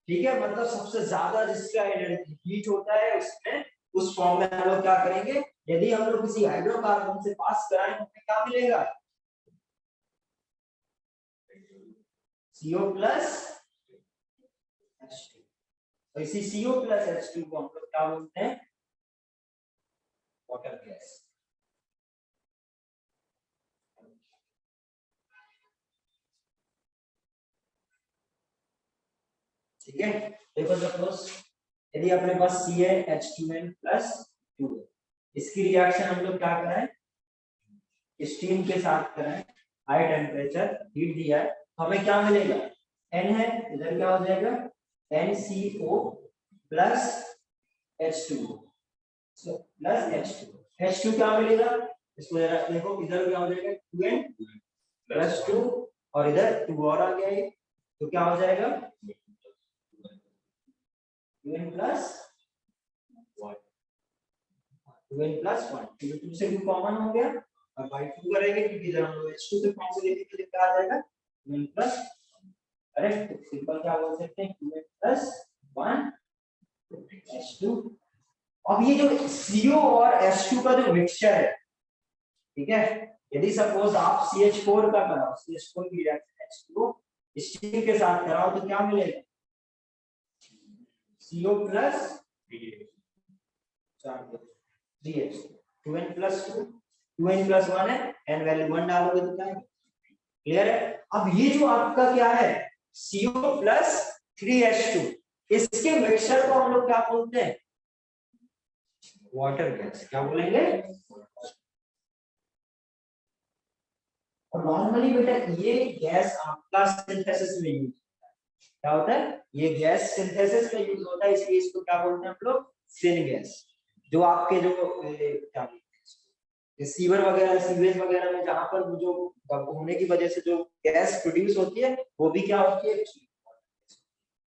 ठीक है, मतलब सबसे ज्यादा जिसका एनर्जी हीट होता है उसमें, उस फॉर्म में हम लोग क्या करेंगे, यदि हम लोग किसी हाइड्रोकार्बन से पास कराएं तो हमें क्या मिलेगा, CO प्लस H2। तो इसी CO प्लस H2 को हम लोग क्या बोलते हैं, वाटर गैस। ठीक है, देखो सपोज यदि अपने पास CaH2n प्लस 2 है, इसकी रिएक्शन हम लोग क्या कराएं, स्टीम के साथ कराएं, हाई टेम्परेचर हीट दिया है, तो हमें क्या मिलेगा, N है, इधर क्या हो जाएगा NCO plus H2O plus H2 क्या मिलेगा, इसको जरा देखो, इधर क्या हो जाएगा 2n प्लस 2 और इधर 2 और आ गया ये, तो क्या हो जाएगा 2n प्लस 1, 2 से 2 कॉमन हो गया और बाई 2 करेंगे क्योंकि इधर हम लोग H2 के फॉर्म से लेके तो क्या आ जाएगा 2n प्लस, करेक्ट, सिंपल क्या बोल सकते हैं 2n प्लस 1 H2। अब ये जो CO और H2 का जो मिक्सचर है, ठीक है, यदि सपोज आप CH4 का कराओ, CH4 की रिएक्शन H2O स्टीम के साथ कराओ तो क्या मिलेगा, CO plus 4, 3h 2n plus 2 2n plus 1 है n वैल्यू 1 डालोगे तो क्या है क्लियर है। अब ये जो आपका क्या है CO plus 3H2 इसके मिक्सचर को हम लोग क्या बोलते हैं वाटर गैस क्या बोलेंगे। और नॉर्मली बेटा ये गैस आपका सिंथेसिस में यूज क्या होता है ये गैस सिंथेसिस में यूज होता है इसलिए इसको क्या बोलते हैं हम लोग सिन गैस। जो आपके जो क्या बोलते हैं सीवर वगैरह सीवेज वगैरह में जहां पर जो होने की वजह से जो गैस प्रोड्यूस होती है वो भी क्या होती है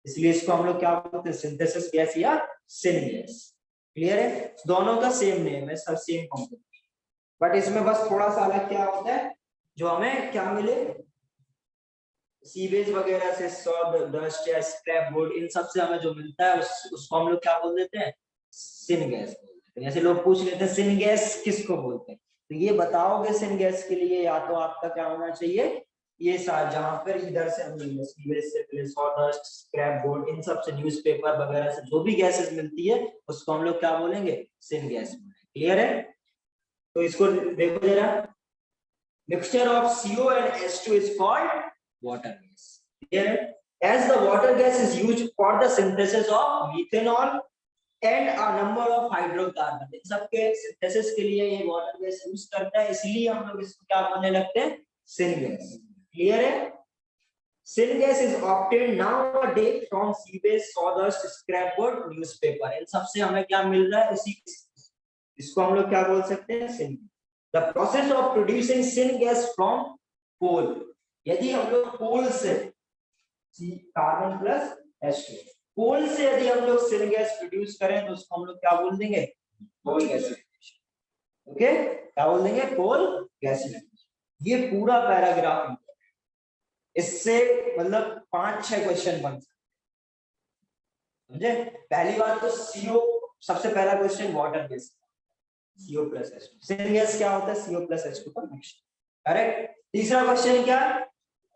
इसलिए इसको हम लोग क्या बोलते हैं सिंथेसिस गैस या सिन गैस। क्लियर है दोनों का सेम नेम है सब सेम कंपोनेंट बट इसमें बस थोड़ा सा अलग क्या होता है जो हमें क्या मिले सीवेज वगैरह से सॉल्ट डस्ट या स्क्रैप बोर्ड इन सब से हमें जो मिलता है उसको हम लोग क्या बोल देते हैं सिन गैस बोलते हैं। जैसे लोग पूछ लेते हैं सिन गैस किसको बोलते हैं तो ये बताओगे सिन गैस के लिए या तो आपका क्या होना चाहिए ये जहां पर इधर से हम सीवेज से सॉल्ट डस्ट स्क्रैप बोर्ड इन सब से न्यूज़पेपर वगैरह से जो भी गैसेस मिलती है उसको हम लोग क्या बोलेंगे सिन गैस। क्लियर है तो इसको देखो जरा mixture of CO and H2 is called water gas. Clear? As the water gas is used for the synthesis of methanol and a number of hydrocarbons. इन सबके synthesis के लिए ये water gas यूज करता है इसलिए हम लोग इसको क्या बोलने लगते हैं syn gas. Clear है? Syn gas is obtained nowadays from sewage, sawdust, scrapboard, newspaper. इन सबसे हमें क्या मिल रहा है इसी इसको हम लोग क्या बोल सकते हैं syn gas. The process of producing syn gas from coal. यदि हम लोग कोल से कार्बन प्लस H2 कोल से यदि हम लोग syn gas प्रोड्यूस करें तो उसको हम लोग क्या बोल देंगे कोल गैसिफिकेशन। ओके क्या बोल देंगे कोल गैसिफिकेशन। ये पूरा पैराग्राफ इससे मतलब 5-6 क्वेश्चन बन सकते समझे। पहली बात तो CO सबसे पहला question water gas CO plus H2 syn gas क्या होता है CO plus H2 का मिक्सचर करेक्ट। तीसरा क्वेश्चन क्या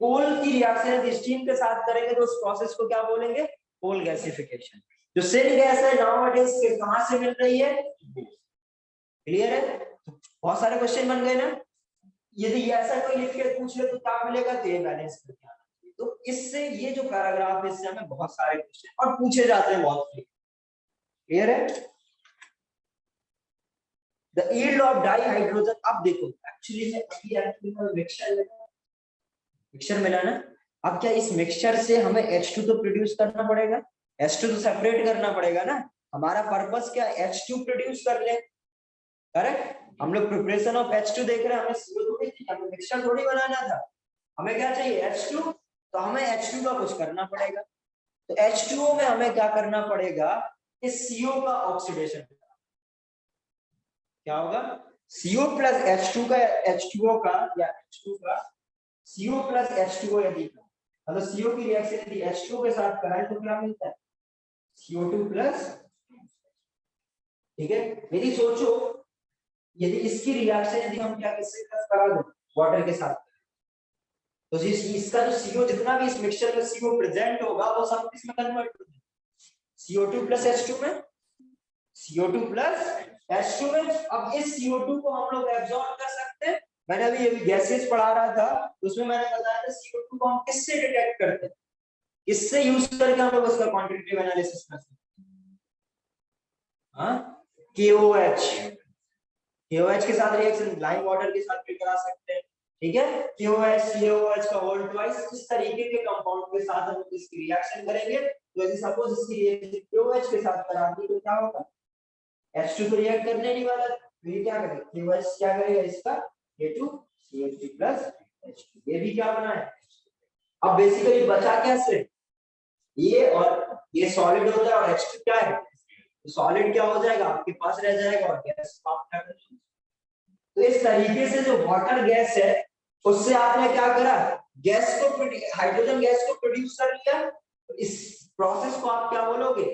कोल की रिएक्शन यदि स्टीम के साथ करेंगे तो उस प्रोसेस को क्या बोलेंगे कोल गैसिफिकेशन। जो सिन गैस है नाउअडेज के कहां से मिल रही है क्लियर है बहुत सारे क्वेश्चन बन गए ना। यदि ऐसा कोई लिख के पूछ ले तो क्या मिलेगा तो ये बैलेंस करके आना चाहिए। तो इससे ये जो पैराग्राफ है इससे हमें बहुत सारे क्वेश्चन और पूछे जाते हैं बहुत क्लियर है। The yield of dihydrogen अब देखो एक्चुअली में अभी मिक्सचर मिला ना अब क्या इस मिक्सचर से हमें H2 तो प्रोड्यूस करना पड़ेगा H2 तो सेपरेट करना पड़ेगा ना। हमारा पर्पस क्या H2 प्रोड्यूस कर ले करेक्ट। हम लोग प्रिपरेशन ऑफ H2 देख रहे हैं हमें CO2 नहीं हमें मिक्सचर थोड़ी बनाना था हमें क्या चाहिए H2 तो हमें H2 का कुछ करना पड़ेगा। तो H2O में हमें क्या करना पड़ेगा इस CO का ऑक्सीडेशन क्या होगा CO plus H2 का H2O का या H2 का CO plus H2O यदि मतलब CO की रिएक्शन यदि H2O के साथ कराएं तो क्या मिलता है CO2 plus ठीक है। यदि सोचो यदि इसकी रिएक्शन यदि हम क्या किसके साथ करा दें वाटर के साथ तो इसका जो CO जितना भी इस मिक्सचर में CO प्रेजेंट होगा वो सब किसमें कन्वर्ट हो जाएगा CO2 plus H2 में CO2 plus H2 में। अब इस CO2 को हम लोग एब्जॉर्ब कर सकते हैं। मैंने अभी ये गैसेस पढ़ा रहा था उसमें मैंने बताया था CO2 को हम किससे डिटेक्ट करते हैं इससे यूज करके हम लोग उसका क्वांटिटेटिव एनालिसिस कर सकते हैं। हाँ KOH के साथ रिएक्शन लाइम वाटर के साथ भी करा सकते हैं ठीक है। KOH COOH का होल ट्वाइस इस तरीके के कंपाउंड के साथ हम इसकी रिएक्शन करेंगे तो यदि सपोज इसकी रिएक्शन KOH के साथ करा दी तो क्या होगा H2 तो रिएक्ट करने नहीं वाला तो ये क्या करेगा KOH क्या करेगा इसका K2CH3 plus H2 ये भी क्या बना है। अब बेसिकली बचा क्या से ये और ये सॉलिड होता है और H2 क्या है तो सॉलिड क्या हो जाएगा आपके पास रह जाएगा और गैस आप क्या करेंगे। तो इस तरीके से जो वाटर गैस है उससे आपने क्या करा गैस को हाइड्रोजन गैस को प्रोड्यूस कर लिया। तो इस प्रोसेस को आप क्या बोलोगे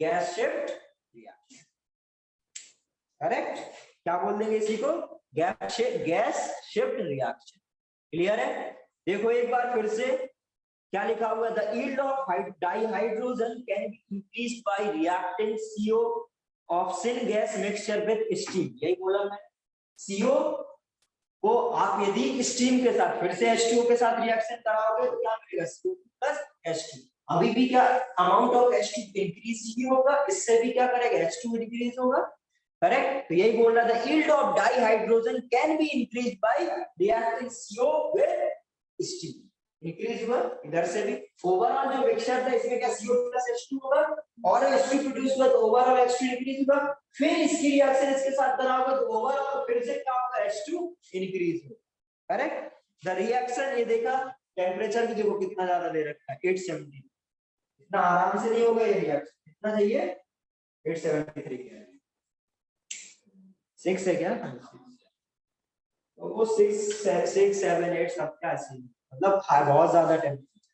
गैस शिफ्ट रिएक्शन करेक्ट। क्या बोल देंगे इसी को गैस शिफ्ट रिएक्शन। क्लियर है। देखो एक बार फिर से क्या लिखा हुआ the yield of dihydrogen can be increased by reacting CO oxygen gas mixture with steam, यही बोला मैं। CO को आप यदि स्टीम के साथ फिर से H2O के साथ रिएक्शन कराओगे तो क्या मिलेगा, CO2 प्लस H2। अभी भी क्या अमाउंट ऑफ H2 इंक्रीज ही होगा, इससे भी क्या करेगा, H2 इंक्रीज होगा, करेक्ट। तो यही बोल रहा था, yield of dihydrogen can be increase by reacting CO with steam. Increase हुआ इधर से भी। ओवरऑल जो मिक्सचर था इसमें क्या CO प्लस H2 होगा, और H2 प्रोड्यूस हुआ तो ओवरऑल H2 इंक्रीज होगा, फिर इसकी रिएक्शन इसके साथ कराओगे तो ओवरऑल फिर से क्या होगा, H2 इंक्रीज होगा, करेक्ट। द रिएक्शन, ये देखा टेंपरेचर भी देखो कितना ज्यादा दे रखा है, 870। इतना आराम से नहीं होगा ये रिएक्शन, कितना चाहिए, 873 के 6 है क्या, तो वो 6 7 8 सब क्या है, मतलब बहुत ज्यादा टेम्परेचर,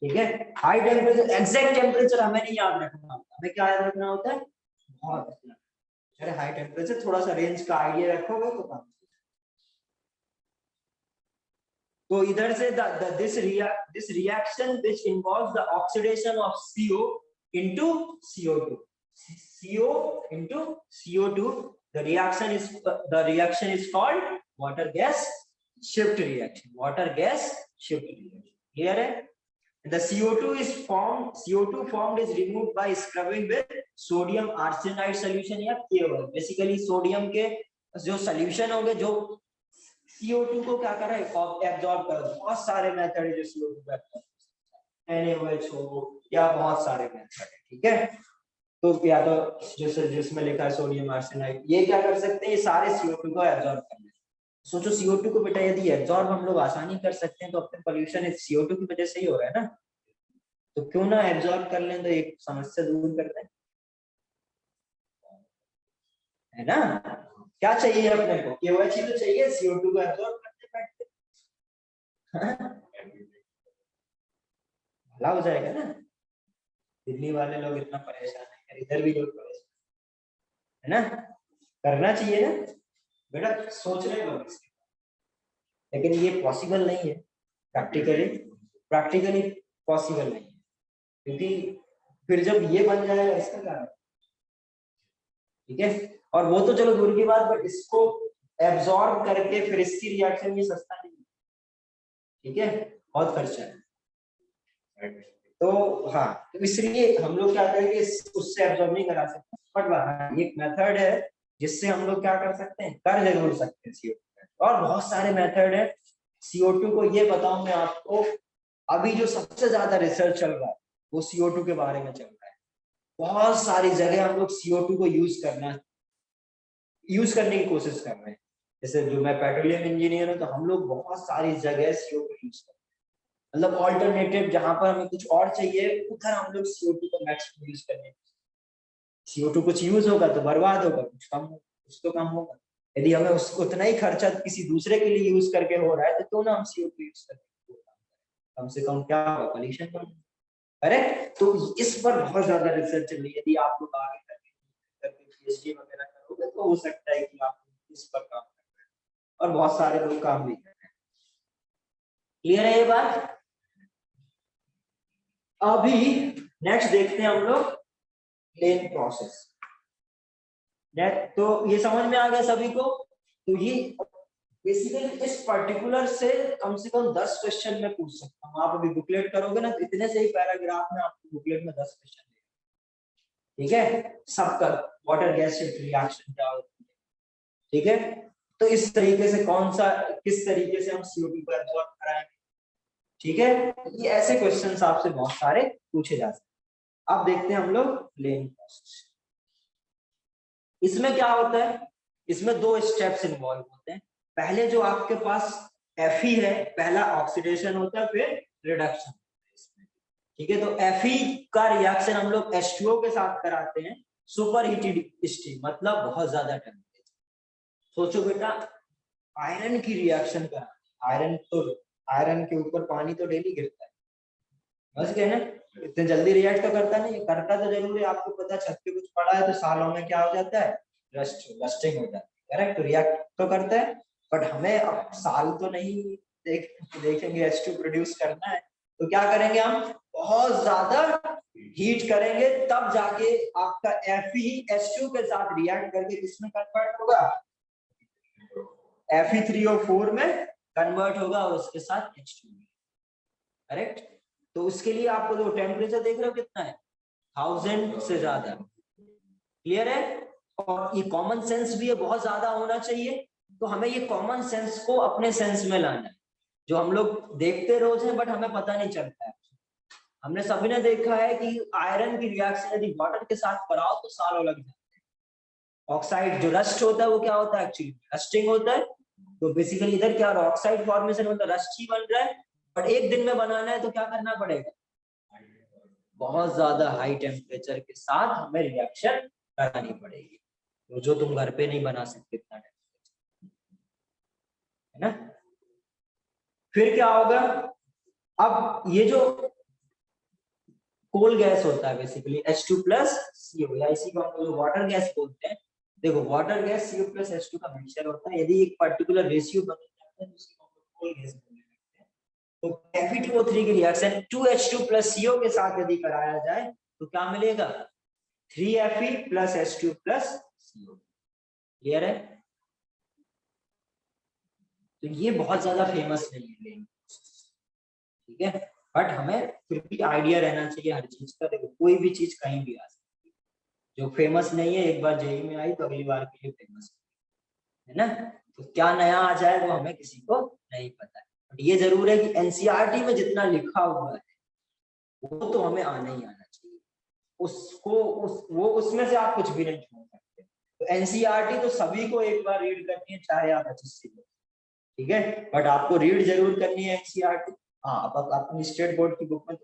ठीक है। हाई टेम्परेचर, एग्जैक्ट टेम्परेचर हमें नहीं याद रखना होता, हमें क्या याद रखना होता है, बहुत अरे हाई टेम्परेचर, थोड़ा सा रेंज का आइडिया रखोगे तो काम। तो इधर से this reaction which involves the oxidation of CO into CO2, CO into CO2, the reaction is called water gas shift reaction, water gas shift reaction, clear है। The CO2 formed is removed by scrubbing with sodium arsenide solution या KOH। Basically sodium के जो solution होंगे, जो CO2 को क्या कर रहा है, एब्जॉर्ब कर रहा है। बहुत सारे मेथड है जो CO2 को एब्जॉर्ब करते हैं, NaOH या बहुत सारे मेथड है, ठीक है। तो या तो जिसमें लिखा है सोडियम आर्सेनाइड, ये क्या कर सकते हैं, ये सारे CO2 को एब्जॉर्ब कर लेते हैं। सोचो CO2 को बेटा यदि एब्जॉर्ब हम लोग आसानी कर सकते हैं तो अपने पोल्यूशन इस CO2 की वजह से ही हो रहा है ना, तो क्यों ना एब्जॉर्ब कर लें, तो एक समस्या दूर करते हैं, है ना। क्या चाहिए अपने को, KOH ही तो चाहिए, CO2 को एब्जॉर्ब करते बैठते भला हो जाएगा ना। दिल्ली वाले लोग इतना परेशान है, इधर भी लोग परेशान है ना, करना चाहिए ना बेटा, सोचने को, लेकिन ये पॉसिबल नहीं है, प्रैक्टिकली पॉसिबल नहीं है, क्योंकि फिर जब ये बन जाएगा इसका क्या है, ठीक है। और वो तो चलो दूर की बात, बट इसको एब्जॉर्ब करके फिर इसकी रिएक्शन ये सस्ता नहीं है, ठीक है, बहुत खर्चा है। तो हाँ, तो इसलिए हम लोग क्या करेंगे, उससे एब्जॉर्ब नहीं करा सकते, बट हाँ एक मेथड है जिससे हम लोग क्या कर सकते हैं, कर जरूर सकते हैं CO2, और बहुत सारे मेथड है। CO2 को ये बताऊं मैं आपको, अभी जो सबसे ज्यादा रिसर्च चल रहा है वो CO2 के बारे में चल रहा है। बहुत सारी जगह हम लोग CO2 को यूज करने की कोशिश कर रहे हैं। जैसे जो मैं पेट्रोलियम इंजीनियर हूं, तो हम लोग बहुत सारी जगह CO2 यूज कर रहे हैं, मतलब ऑल्टरनेटिव जहां पर हमें कुछ और चाहिए उधर हम लोग CO2 को मैक्सिमम यूज करने की। CO2 कुछ यूज होगा तो बर्बाद होगा, कुछ तो कम होगा। यदि हमें उसको उतना ही खर्चा किसी दूसरे के लिए यूज करके हो रहा है तो क्यों ना हम CO2 यूज करें, कम से कम क्या होगा, पॉल्यूशन कम, करेक्ट। तो इस पर बहुत ज्यादा रिसर्च चल रही है, यदि आप लोग आगे करके PhD वगैरह करोगे तो हो सकता है कि आप इस पर काम करें, और बहुत सारे लोग काम भी कर रहे हैं। क्लियर है ये बात। अभी नेक्स्ट देखते हैं हम लोग लेन प्रोसेस। तो ये समझ में आ गया सभी को। तो ये बेसिकली इस पर्टिकुलर से कम 10 क्वेश्चन में पूछ सकता हूँ। आप अभी बुकलेट करोगे ना, तो इतने से ही पैराग्राफ में आपको बुकलेट में 10 क्वेश्चन देगा, ठीक है, सबका वाटर गैस शिफ्ट रिएक्शन क्या होती है, ठीक है। तो इस तरीके से किस तरीके से हम CO2 को एब्जॉर्ब कराएंगे, ठीक है। ये ऐसे क्वेश्चंस आपसे बहुत सारे पूछे जा सकते हैं। अब देखते हैं हम लोग लेन प्रोसेस। इसमें क्या होता है, इसमें 2 स्टेप्स इन्वॉल्व होते हैं। पहले जो आपके पास Fe है, पहला ऑक्सीडेशन होता है, फिर रिडक्शन, ठीक है। तो Fe का रिएक्शन हम लोग H2O के साथ कराते हैं, सुपर हीटेड स्टीम, मतलब बहुत ज्यादा टेम्परेचर। सोचो बेटा, आयरन की रिएक्शन कराते, आयरन के ऊपर पानी तो डेली गिरता है, बस क्या है ना, इतने जल्दी रिएक्ट तो करता नहीं, करता तो जरूर है, आपको पता, छत पे कुछ पड़ा है तो सालों में क्या हो जाता है, रस्टिंग हो जाती है, करेक्ट। तो रिएक्ट तो करता है, बट हमें अब साल तो नहीं देखेंगे H2 प्रोड्यूस करना है, तो क्या करेंगे हम, बहुत ज्यादा हीट करेंगे तब जाके आपका Fe2 के साथ रिएक्ट करके किसमें कन्वर्ट होगा, Fe3O4 में कन्वर्ट होगा और उसके साथ H2 में। करेक्ट। तो उसके लिए आपको जो टेम्परेचर देख रहे हो कितना है, 1000 से ज्यादा। क्लियर है। और ये कॉमन सेंस भी है, बहुत ज्यादा होना चाहिए। तो हमें ये कॉमन सेंस को अपने सेंस में लाना है, जो हम लोग देखते रोज हैं बट हमें पता नहीं चलता है। हमने सभी ने देखा है कि आयरन की रिएक्शन यदि वाटर के साथ कराओ तो सालों लग जाते हैं। ऑक्साइड जो रस्ट होता है वो क्या होता है, एक्चुअली रस्टिंग होता है। तो बेसिकली इधर क्या ऑक्साइड फॉर्मेशन मतलब रस्ट ही बन रहा है, बट एक दिन में बनाना है तो क्या करना पड़ेगा, बहुत ज्यादा हाई टेम्परेचर के साथ हमें रिएक्शन करानी पड़ेगी, तो जो तुम घर पे नहीं बना सकते इतना टेम्परेचर, है ना। फिर क्या होगा, अब ये जो कोल गैस होता है बेसिकली H2+CO, या इसी को हम लोग वाटर गैस बोलते हैं। देखो वाटर गैस CO+H2 का मिक्सचर होता है, यदि एक पर्टिकुलर रेशियो बदल जाता है तो उसको कोल गैस बोलते हैं। तो Fe2O3 की रिएक्शन 2H2+CO के साथ यदि कराया जाए तो क्या मिलेगा, 3Fe+H2+CO। क्लियर है। तो ये बहुत ज्यादा फेमस नहीं है, ठीक है, बट हमें फिर भी आइडिया रहना चाहिए हर चीज का। देखो कोई भी चीज कहीं भी आ सकती है, जो फेमस नहीं है एक बार जेई में आई तो अगली बार के लिए फेमस है ना। तो क्या नया आ जाए वो हमें किसी को नहीं पता है, बट ये जरूर है कि एनसीईआरटी में जितना लिखा हुआ है वो तो हमें आना ही आना चाहिए। वो उसमें से आप कुछ भी नहीं छोड़ सकते। तो एनसीईआरटी तो सभी को एक बार रीड करनी है, चाहे आप 25 से, ठीक है, बट आपको रीड जरूर करनी है एनसीईआरटी। हाँ, अब अपनी स्टेट बोर्ड की बुक में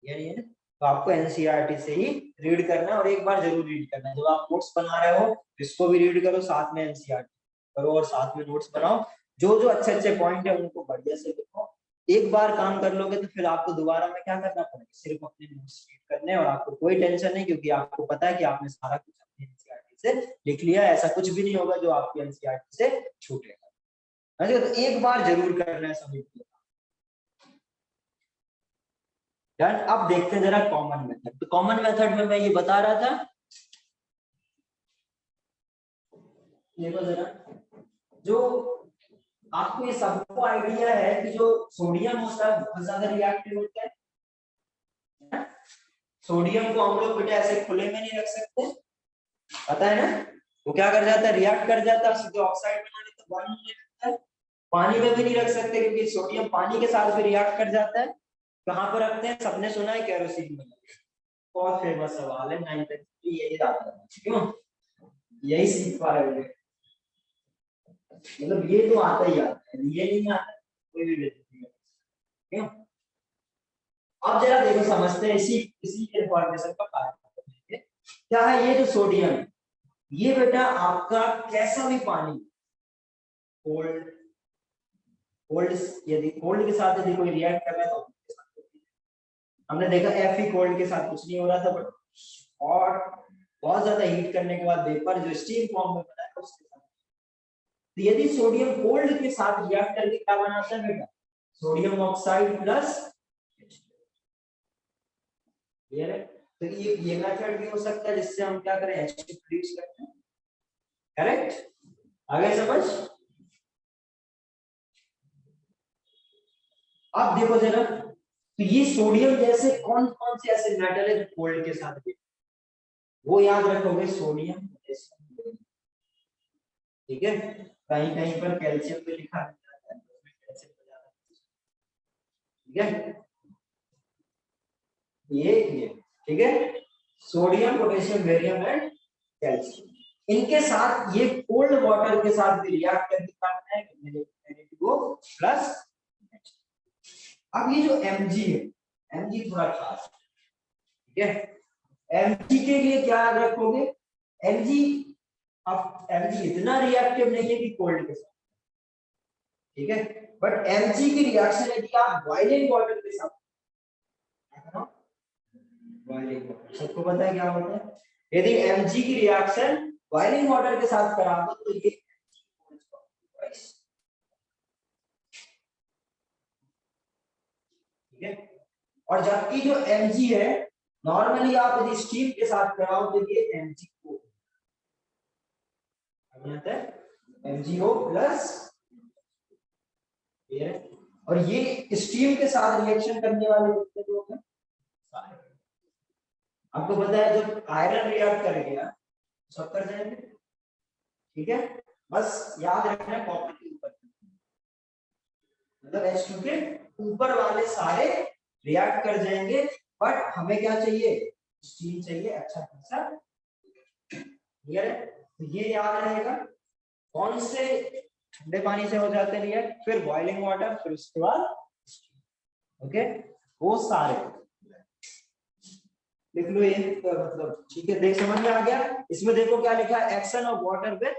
यही है, तो आपको एनसीईआरटी से ही रीड करना है और एक बार जरूर रीड करना है। जब आप नोट्स बना रहे हो इसको भी रीड करो, साथ में एनसीईआरटी करो और साथ में नोट्स बनाओ। जो जो अच्छे अच्छे पॉइंट है उनको बढ़िया से लिखो। एक बार काम कर लोगे तो फिर आपको दोबारा में क्या करना पड़ेगा, सिर्फ अपने नोट्स रीड करने, और आपको कोई टेंशन नहीं, क्योंकि आपको पता है कि आपने सारा कुछ अपनी एनसीईआरटी से लिख लिया। ऐसा कुछ भी नहीं होगा जो आपकी एनसीईआरटी से छूटेगा। तो एक बार जरूर करना है सभी को। डन। अब देखते हैं जरा कॉमन मेथड। तो कॉमन मेथड में मैं ये बता रहा था, देखो जरा, जो आपको ये सबको आइडिया है कि जो सोडियम होता है बहुत ज्यादा रिएक्टिव होता है। सोडियम को हम लोग बेटा ऐसे खुले में नहीं रख सकते, पता है ना। वो क्या कर जाता है, रिएक्ट कर जाता है, सीधे ऑक्साइड बना लेता है, बॉन्ड नहीं लगता है। पानी में भी नहीं रख सकते क्योंकि सोडियम पानी के साथ भी रिएक्ट कर जाता है। कहाँ पर रखते हैं, सबने सुना है केरोसिन में। बहुत फेमस सवाल है, 9th यही आता है, क्यों यही सीख पा रहे हो, मतलब ये तो आता ही आता है, ये नहीं आता कोई भी नहीं, क्यों। अब जरा देखो समझते हैं इसी इसी इंफॉर्मेशन का कारण क्या है। ये जो सोडियम है ये बेटा आपका कैसा भी पानी, कोल्ड कोल्ड यदि कोल्ड के साथ यदि कोई रिएक्ट कर रहा है तो हमने देखा Fe कोल्ड के साथ कुछ नहीं हो रहा था, बट और बहुत ज्यादा हीट करने के बाद वेपर जो स्टीम फॉर्म में बना है उसके साथ, तो यदि सोडियम कोल्ड के साथ रिएक्ट करके क्या बनाता है बेटा, सोडियम ऑक्साइड प्लस। क्लियर है। तो ये मेथड भी हो सकता है जिससे हम क्या करें, H2 प्रोड्यूस करते हैं। करेक्ट, आगे समझ। अब देखो जरा, तो ये सोडियम जैसे कौन कौन से ऐसे मेटल है जो कोल्ड के साथ भी, वो याद रखोगे, सोडियम पोटेशियम, ठीक है। कहीं कहीं पर कैल्शियम पे लिखा रहता है, ठीक है, ये ठीक है, sodium potassium barium and calcium, इनके साथ ये कोल्ड वाटर के साथ भी रिएक्ट करके करना है H2O प्लस। अब ये जो Mg है, Mg थोड़ा खास, ठीक है। Mg के लिए क्या याद रखोगे, Mg, अब Mg इतना रिएक्टिव नहीं है कि कोल्ड के साथ, ठीक है, बट Mg की रिएक्शन यदि आप बॉइलिंग वाटर के साथ, सबको पता है क्या होता है, यदि Mg की रिएक्शन बॉइलिंग वाटर के साथ करा दो तो ये, ठीक है। और जबकि जो Mg है नॉर्मली आप यदि स्टीम के साथ कराओ तो ये MgO MgO प्लस, और ये स्टीम के साथ रिएक्शन करने वाले कितने लोग हैं? आपको पता है जब आयरन रिएक्ट करेगा सब कर जाएंगे, ठीक है, बस याद रखना कॉपर के ऊपर, मतलब H2 के ऊपर वाले सारे रिएक्ट कर जाएंगे, बट हमें क्या चाहिए? स्टीम चाहिए अच्छा खासा, क्लियर है? तो ये याद रहेगा। कौन से ठंडे पानी से हो जाते हैं रिएक्ट, फिर बॉइलिंग वाटर, फिर उसके बाद स्टीम। ओके, वो सारे लिख लो ये, मतलब ठीक है, देख समझ में आ गया। इसमें देखो क्या लिखा है, action of water with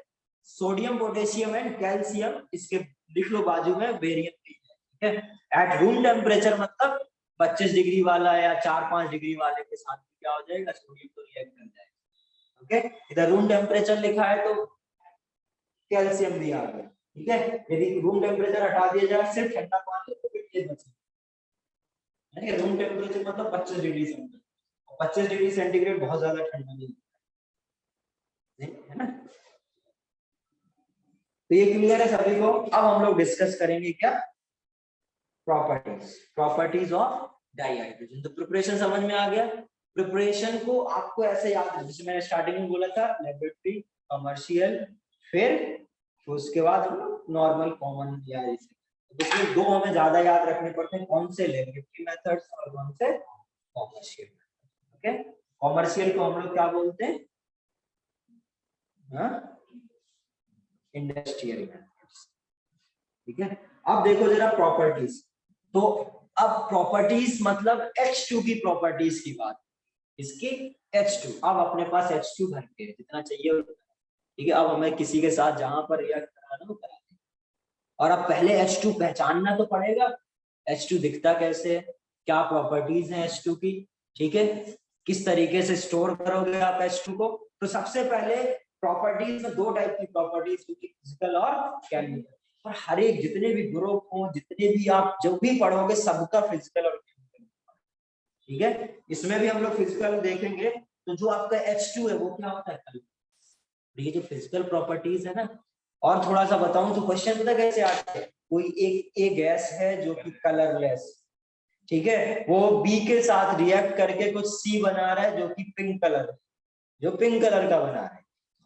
sodium potassium and calcium, इसके लिख लो बाजू में वेरिएंट, ठीक है। एट रूम टेम्परेचर मतलब 25 डिग्री वाला या 4-5 डिग्री वाले के साथ क्या हो जाएगा, सोडियम तो रिएक्ट कर जाएगा। ओके, इधर रूम टेम्परेचर लिखा है तो कैल्शियम भी आ गया, ठीक है। यदि रूम टेम्परेचर हटा दिया जाए सिर्फ ठंडा पानी तो फिर ये बचेगा। रूम टेम्परेचर मतलब 25 डिग्री सेंटीग्रेड, 25 डिग्री सेंटीग्रेड बहुत ज्यादा ठंडा नहीं है ना। तो ये क्लियर है सभी को। अब हम लोग डिस्कस करेंगे क्या, प्रॉपर्टीज ऑफ डाइहाइड्रोजन। तो प्रिपरेशन समझ में आ गया। प्रिपरेशन को आपको ऐसे याद है, जैसे मैंने स्टार्टिंग में बोला था, लेबोरेटरी, कमर्शियल, फिर उसके बाद नॉर्मल, कॉमन या ऐसे। तो इसमें दो हमें ज्यादा याद रखने पड़ते हैं, कौन से? लेबोरेटरी मेथड्स और कौन से? कमर्शियल। ओके, कमर्शियल को हम लोग क्या बोलते हैं? इंडस्ट्रियल मेथड्स, ठीक है। अब देखो जरा प्रॉपर्टीज, तो अब प्रॉपर्टीज मतलब H2 की प्रॉपर्टीज की बात, इसकी H2, अब अपने पास H2 भर के जितना चाहिए उतना, ठीक है। अब हमें किसी के साथ जहां पर रिएक्ट कराना हो करा दें, और अब पहले H2 पहचानना तो पड़ेगा, H2 दिखता कैसे है, क्या प्रॉपर्टीज हैं H2 की, ठीक है, किस तरीके से स्टोर करोगे आप H2 को। तो सबसे पहले प्रॉपर्टीज में दो टाइप की प्रॉपर्टीज होती है, फिजिकल और केमिकल, और हर एक जितने भी ग्रुप हो, जितने भी आप जो भी पढ़ोगे सबका फिजिकल और केमिकल, ठीक है। इसमें भी हम लोग फिजिकल देखेंगे। तो जो आपका H2 है वो क्या होता है, ये जो फिजिकल प्रॉपर्टीज है ना। और थोड़ा सा बताऊं तो क्वेश्चन पता कैसे आता है, कोई एक गैस है जो कि कलरलेस, ठीक है, वो बी के साथ रिएक्ट करके कुछ सी बना रहा है जो कि पिंक कलर, जो पिंक कलर का बना रहा है।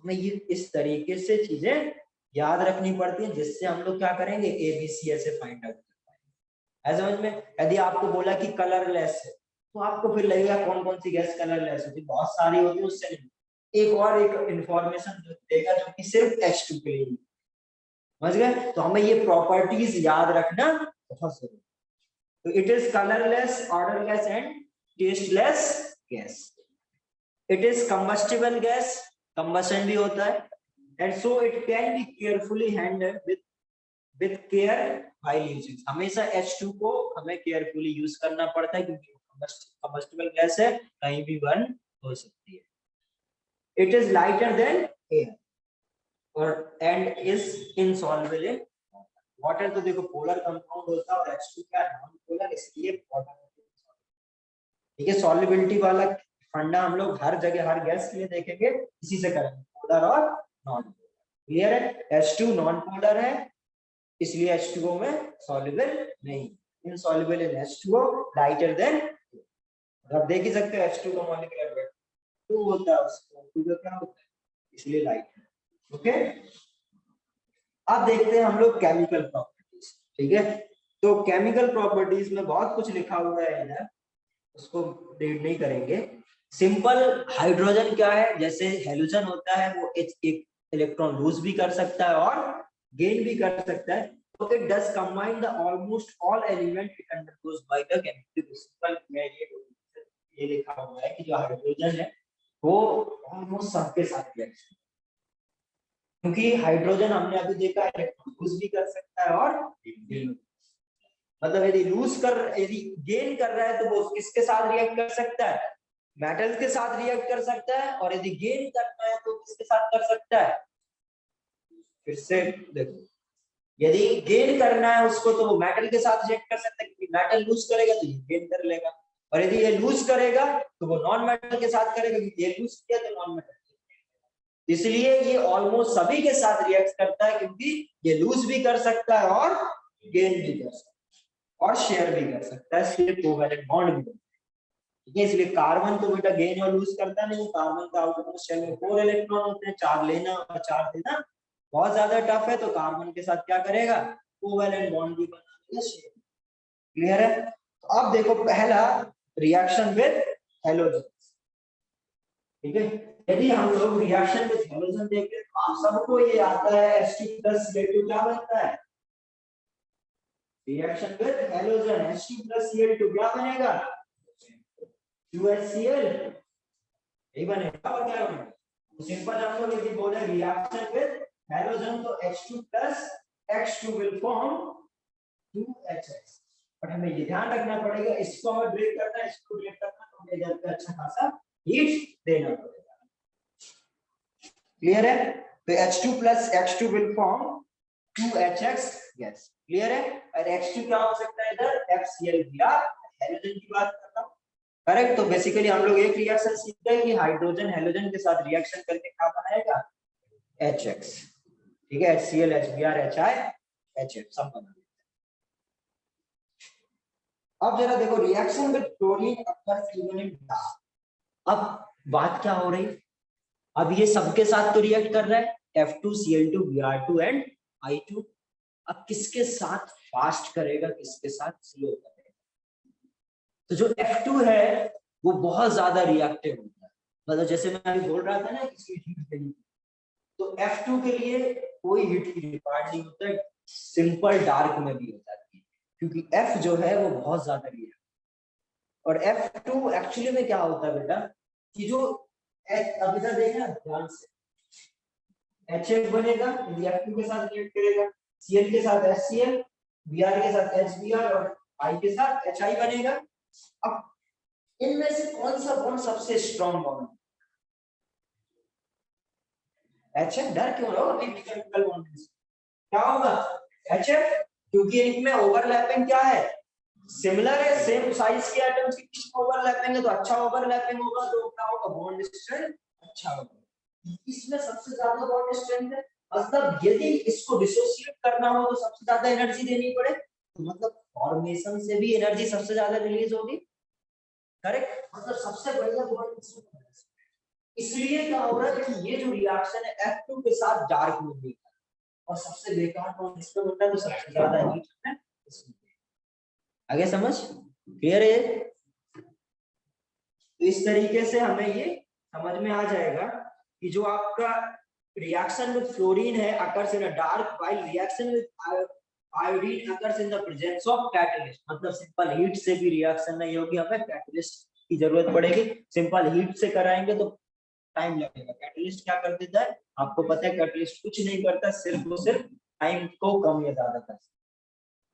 हमें ये इस तरीके से चीजें याद रखनी पड़ती है, जिससे हम लोग क्या करेंगे, ABC ऐसे फाइंड आउट कर पाएंगे। समझ में? यदि आपको बोला कि कलरलेस है तो आपको फिर लगेगा कौन कौन सी गैस कलरलेस होती है, बहुत सारी होती है, उससे नहीं, एक इंफॉर्मेशन देगा जो कि सिर्फ H2 के लिए, समझ गए? तो हमें ये प्रॉपर्टीज याद रखना बहुत जरूरी। तो it is colourless, odourless and tasteless gas. It is combustible gas, combustion भी होता है, and so it can be carefully handled with care while using. हमेशा H2 को हमें केयरफुली यूज करना पड़ता है, क्योंकि कंबस्टिबल गैस है, कहीं भी बर्न हो सकती है। It is lighter than air और and is insoluble in water. तो देखो पोलर कंपाउंड होता है और H2 क्या नॉन पोलर, इसलिए वाटर, ठीक है। सॉल्युबिलिटी वाला फंडा हम लोग हर जगह हर गैस के लिए देखेंगे, इसी से करेंगे, पोलर और नॉन पोलर, क्लियर है। H2 नॉन पोलर है, इसलिए H2O में सॉल्युबल नहीं, insoluble in H2O, lighter than. आप देख ही सकते हो H2 का मॉलिक्यूलर वेट 2 होता है, उसको 2 का क्या होता है, इसलिए लाइटर। ओके, अब देखते हैं हम लोग केमिकल प्रॉपर्टीज, ठीक है। तो केमिकल प्रॉपर्टीज में बहुत कुछ लिखा हुआ है इधर, उसको रीड नहीं करेंगे। सिंपल हाइड्रोजन क्या है, जैसे हेलोजन होता है वो एक इलेक्ट्रॉन लूज भी कर सकता है और गेन भी कर सकता है। तो it does combine the almost all element it undergoes by the chemical principle. ये लिखा हुआ है कि जो हाइड्रोजन है वो ऑलमोस्ट सबके साथ रिएक्ट, क्योंकि हाइड्रोजन हमने अभी देखा है इलेक्ट्रॉन लूज भी कर सकता है और मतलब यदि गेन कर रहा है तो वो किसके साथ रिएक्ट कर सकता है, मेटल्स के साथ रिएक्ट कर सकता है, और यदि गेन करना है तो किसके साथ कर सकता है, फिर से देखो, यदि गेन करना है उसको तो वो मेटल के साथ रिएक्ट कर सकता है, क्योंकि मेटल लूज करेगा तो ये गेन कर लेगा, और यदि ये लूज करेगा तो वो नॉन मेटल के साथ करेगा, क्योंकि ये लूज किया तो नॉन मेटल, इसलिए ये ऑलमोस्ट सभी के साथ रिएक्ट करता है, क्योंकि ये लूज भी कर सकता है और गेन भी कर सकता है और शेयर भी कर सकता है, इसलिए कोवैलेंट बॉन्ड भी बनता है। ठीक है, इसलिए कार्बन तो बेटा गेन और लूज करता नहीं, कार्बन का आउटरमोस्ट शेल में 4 इलेक्ट्रॉन होते हैं, 4 लेना और 4 देना बहुत ज्यादा टफ है, तो कार्बन के साथ क्या करेगा, कोवैलेंट बॉन्ड भी बनाएगा, शेयर। क्लियर है? तो अब देखो पहला रिएक्शन विद हैलोजन। ठीक है, यदि हम लोग रिएक्शन विद हैलोजन देखें तो आप सबको ये आता है H2+Cl2 क्या बनता है, रिएक्शन विद हैलोजन H2+Cl2 क्या बनेगा, 2HCl यही बनेगा और क्या बनेगा, तो सिंपल हम लोग यदि बोले रिएक्शन विद हैलोजन तो H2+X2 will form 2HX, but हमें ये ध्यान रखना पड़ेगा इसको हमें ब्रेक करना है, इसको ब्रेक करना है, तो हमें इधर पे अच्छा खासा हीट देना पड़ेगा। क्लियर है? तो H2+X2 will form 2HX gas. Clear है? और X2 क्या हो सकता है इधर, FCl हैलोजन की बात कर रहा हूं, करेक्ट। तो बेसिकली हम लोग एक रिएक्शन सीख गए कि हाइड्रोजन हैलोजन के साथ रिएक्शन करके क्या बनाएगा, HX। ठीक है, HCl HBr HI HF सब बना। अब जरा देखो reaction with chlorine occurs even in dark. अब बात क्या हो रही, अब ये सबके साथ तो रिएक्ट कर रहा है F2Cl2 Br2 एंड I2। अब किसके साथ फास्ट करेगा, किसके साथ स्लो करेगा, तो जो F2 है वो बहुत ज्यादा रिएक्टिव होता है, मतलब जैसे मैं अभी बोल रहा था ना इसकी हीट देनी, तो F2 के लिए कोई हीट की रिक्वायर्ड नहीं होता है, सिंपल डार्क में भी हो जाती है, क्योंकि F जो है वो बहुत ज्यादा रिएक्टिव। और F2 एक्चुअली में क्या होता है बेटा, कि जो अब इधर देखना ध्यान से, HF बनेगा यदि F2 के साथ रिएक्ट करेगा, Cl के साथ HCl, Br के साथ HBr और I के साथ HI बनेगा। अब इनमें से कौन सा बॉन्ड सबसे स्ट्रॉन्ग बॉन्ड, HF? डर क्यों रहो, अभी केमिकल बॉन्ड क्या होगा, HF, क्योंकि इनमें ओवरलैपिंग क्या है, सिमिलर है, सेम साइज के एटम्स की ओवरलैपिंग है, तो अच्छा ओवरलैपिंग होगा तो क्या होगा, बॉन्ड स्ट्रेंथ अच्छा होगा। इसमें सबसे ज्यादा बॉन्ड स्ट्रेंथ है, मतलब यदि इसको डिसोसिएट करना हो तो सबसे ज्यादा एनर्जी देनी पड़े, तो मतलब फॉर्मेशन से भी एनर्जी सबसे ज्यादा रिलीज होगी, करेक्ट, मतलब सबसे बढ़िया बॉन्ड स्ट्रेंथ। इसलिए क्या हो रहा है कि ये जो रिएक्शन है F2 के साथ डार्क में भी, और सबसे बेकार बॉन्ड इसमें होता है, तो सबसे ज्यादा हीट है इसमें। आगे समझ क्लियर है? तो इस तरीके से हमें ये समझ में आ जाएगा कि जो आपका रिएक्शन विद फ्लोरीन है occurs in a dark, while reaction with iodine occurs in the presence of catalyst. मतलब सिंपल हीट से भी रिएक्शन नहीं होगी, हमें कैटलिस्ट की जरूरत पड़ेगी। सिंपल हीट से कराएंगे तो टाइम लगेगा, कैटलिस्ट क्या कर देता है आपको पता है, कैटलिस्ट कुछ नहीं करता, सिर्फ वो सिर्फ टाइम को कम या ज्यादा करता है।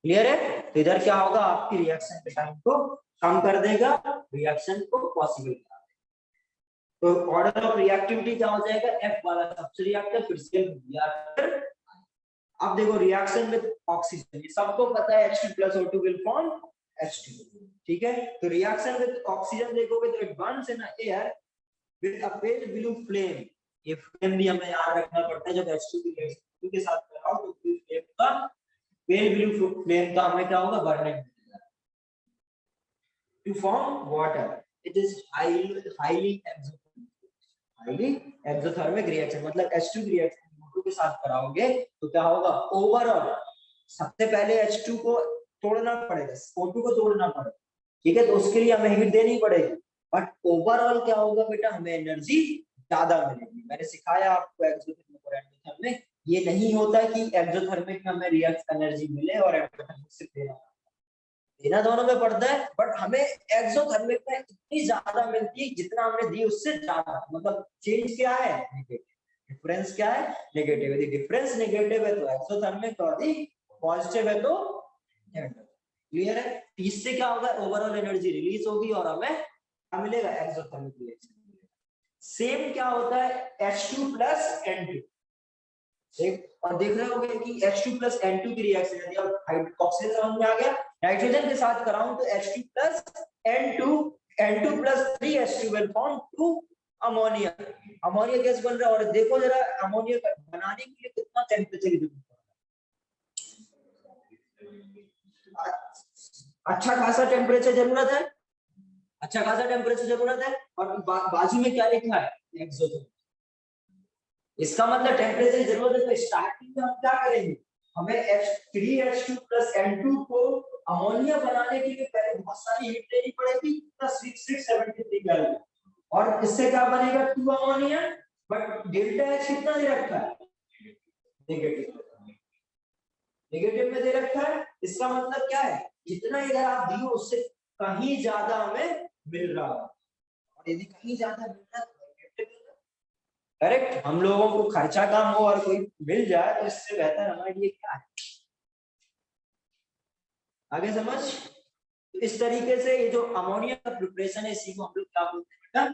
क्लियर है? तो इधर क्या होगा, आपकी रिएक्शन के टाइम को कम कर देगा, रिएक्शन को पॉसिबल करा देगा। तो ऑर्डर ऑफ रिएक्टिविटी क्या हो जाएगा, F वाला सबसे रिएक्टिव, फिर Cl Br। अब देखो रिएक्शन विद ऑक्सीजन, ये सबको पता है H2+O2 विल फॉर्म H2। ठीक है, तो रिएक्शन विद ऑक्सीजन देखोगे तो it Burns in air with a pale blue flame. ये फ्लेम भी हमें याद रखना पड़ता है, जब H2 के साथ कराओ तो फ्लेम का पेल ब्लू फ्लेम का हमें क्या होगा, burning to form water. It is highly exothermic reaction, मतलब H2 रिएक्शन O2 के साथ कराओगे तो क्या होगा, ओवरऑल सबसे पहले H2 को तोड़ना पड़ेगा, O2 को तोड़ना पड़ेगा, ठीक है, तो उसके लिए हमें हीट देनी पड़ेगी, बट ओवरऑल क्या होगा बेटा, हमें एनर्जी ज्यादा मिलेगी। मैंने सिखाया आपको एक्सोथर्मिक और एंडोथर्मिक, ये नहीं होता कि एक्सोथर्मिक में हमें रिएक्ट एनर्जी मिले और एंडोथर्मिक से देना दोनों में पड़ता है, बट हमें एक्सोथर्मिक में इतनी ज्यादा मिलती है जितना हमने दी उससे ज्यादा, मतलब चेंज क्या है, नेगेटिव, डिफरेंस क्या है, नेगेटिव। यदि डिफरेंस नेगेटिव है तो एक्सोथर्मिक और यदि पॉजिटिव है तो एंडोथर्मिक। क्लियर है? इससे क्या होगा, ओवरऑल एनर्जी रिलीज होगी और हमें क्या मिलेगा, एक्सोथर्मिक रिएक्शन मिलेगा। सेम क्या होता है H2 + N2, और देख रहे होगे कि H2 प्लस N2 की रिएक्शन, यदि अब ऑक्सीजन समझ में आ गया, नाइट्रोजन के साथ कराऊं तो H2 plus N2 plus 3H2 will form 2 ammonia. Ammonia gas बन रहा है। और देखो जरा अमोनिया बनाने के लिए कितना टेम्परेचर की जरूरत है। अच्छा खासा टेम्परेचर जरूरत है, अच्छा खासा टेम्परेचर जरूरत है। और बाजू में क्या लिखा है, एक्सोथर्म। इसका मतलब टेम्परेचर की जरूरत है। तो स्टार्टिंग में हम क्या करेंगे, हमें 3H2 प्लस N2 को अमोनिया बनाने के लिए पहले बहुत सारी हीट लेनी पड़ेगी, 673 केल्विन। और इससे क्या बनेगा, 2 अमोनिया। बट डेल्टा H कितना दे रखा है, नेगेटिव में दे रखा है। इसका मतलब क्या है, जितना इधर आप दिए उससे कहीं ज्यादा हमें मिल रहा है। और यदि कहीं ज्यादा मिल रहा है तो करेक्ट, हम लोगों को खर्चा कम हो और कोई मिल जाए तो इससे बेहतर हमारे लिए क्या है। आगे समझ। तो इस तरीके से ये जो अमोनिया का प्रिपरेशन है, इसी को हम लोग क्या बोलते हैं,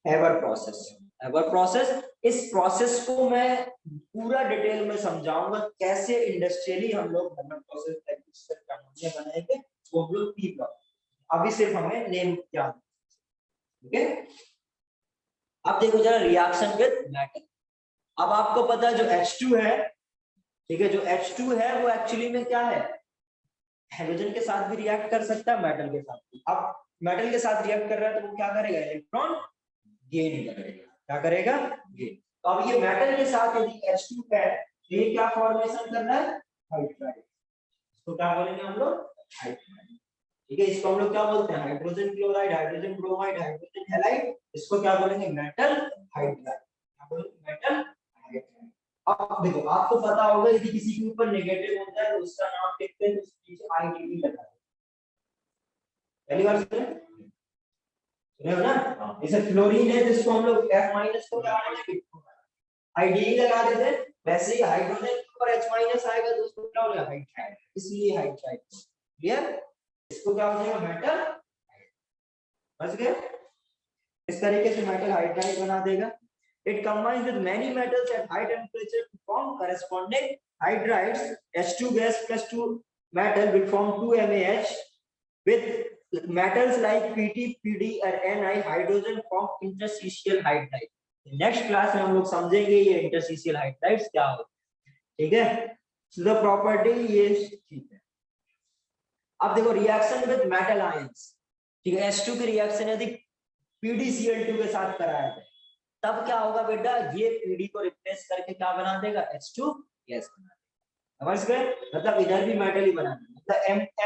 हैबर प्रोसेस। हैबर प्रोसेस, इस प्रोसेस को मैं पूरा डिटेल में समझाऊंगा कैसे इंडस्ट्रियली हम लोग हैबर प्रोसेस करके अमोनिया बनाएंगे, वो हम लोग पी ब्लॉक। अभी सिर्फ हमें नेम क्या, ठीक है। अब देखो जरा रिएक्शन विद मेटल। अब आपको पता है जो H2 है, ठीक है, जो H2 है वो एक्चुअली में क्या है, हाइड्रोजन के साथ भी रिएक्ट कर सकता है, मेटल के साथ भी। अब मेटल के साथ रिएक्ट कर रहा है तो वो क्या करेगा, इलेक्ट्रॉन गेन करेगा। क्या करेगा, गेन। तो अब ये मेटल के साथ यदि H2 है तो ये क्या फॉर्मेशन कर रहा है, हाइड्राइड। इसको क्या बोलेंगे हम लोग, हाइड्राइड। ठीक है, इसको हम लोग क्या बोलते हैं, hydrogen chloride, hydrogen bromide, hydrogen halide. इसको क्या बोलेंगे, मेटल हाइड्राइड। क्या बोलेंगे, मेटल हाइड्राइड। अब देखो आपको पता होगा यदि किसी के ऊपर नेगेटिव होता है तो उसका नाम लिखते हैं, उसके पीछे आईडीई लगा है। पहली बार सुने हो ना। जैसे फ्लोरीन है जिसको हम लोग F- को क्या बोलेंगे, आईडीई लगा देते हैं। वैसे ही हाइड्रोजन के ऊपर H- आएगा तो उसको क्या बोलेंगे, हाइड्राइड। इसलिए हाइड्राइड। क्लियर। इसको क्या बोलेंगे, मेटल। समझ गए। इस तरीके से मेटल हाइड्राइड बना देगा। It combines with many metals at high temperature to form corresponding hydrides. H2 gas plus 2 metal will form 2MaH. With metals like Pt, Pd और Ni, hydrogen form interstitial hydride. Next class में हम लोग समझेंगे ये interstitial hydrides क्या होते हैं, ठीक है। So the property ये ठीक है। अब देखो रिएक्शन विद मेटल आयंस, ठीक है। H2 की रिएक्शन यदि PdCl2 के साथ कराया जाए तब क्या होगा बेटा, ये Pd को रिप्लेस करके क्या बना देगा, H2 गैस बना देगा। समझ गए। मतलब इधर भी मेटल ही बना देगा। मतलब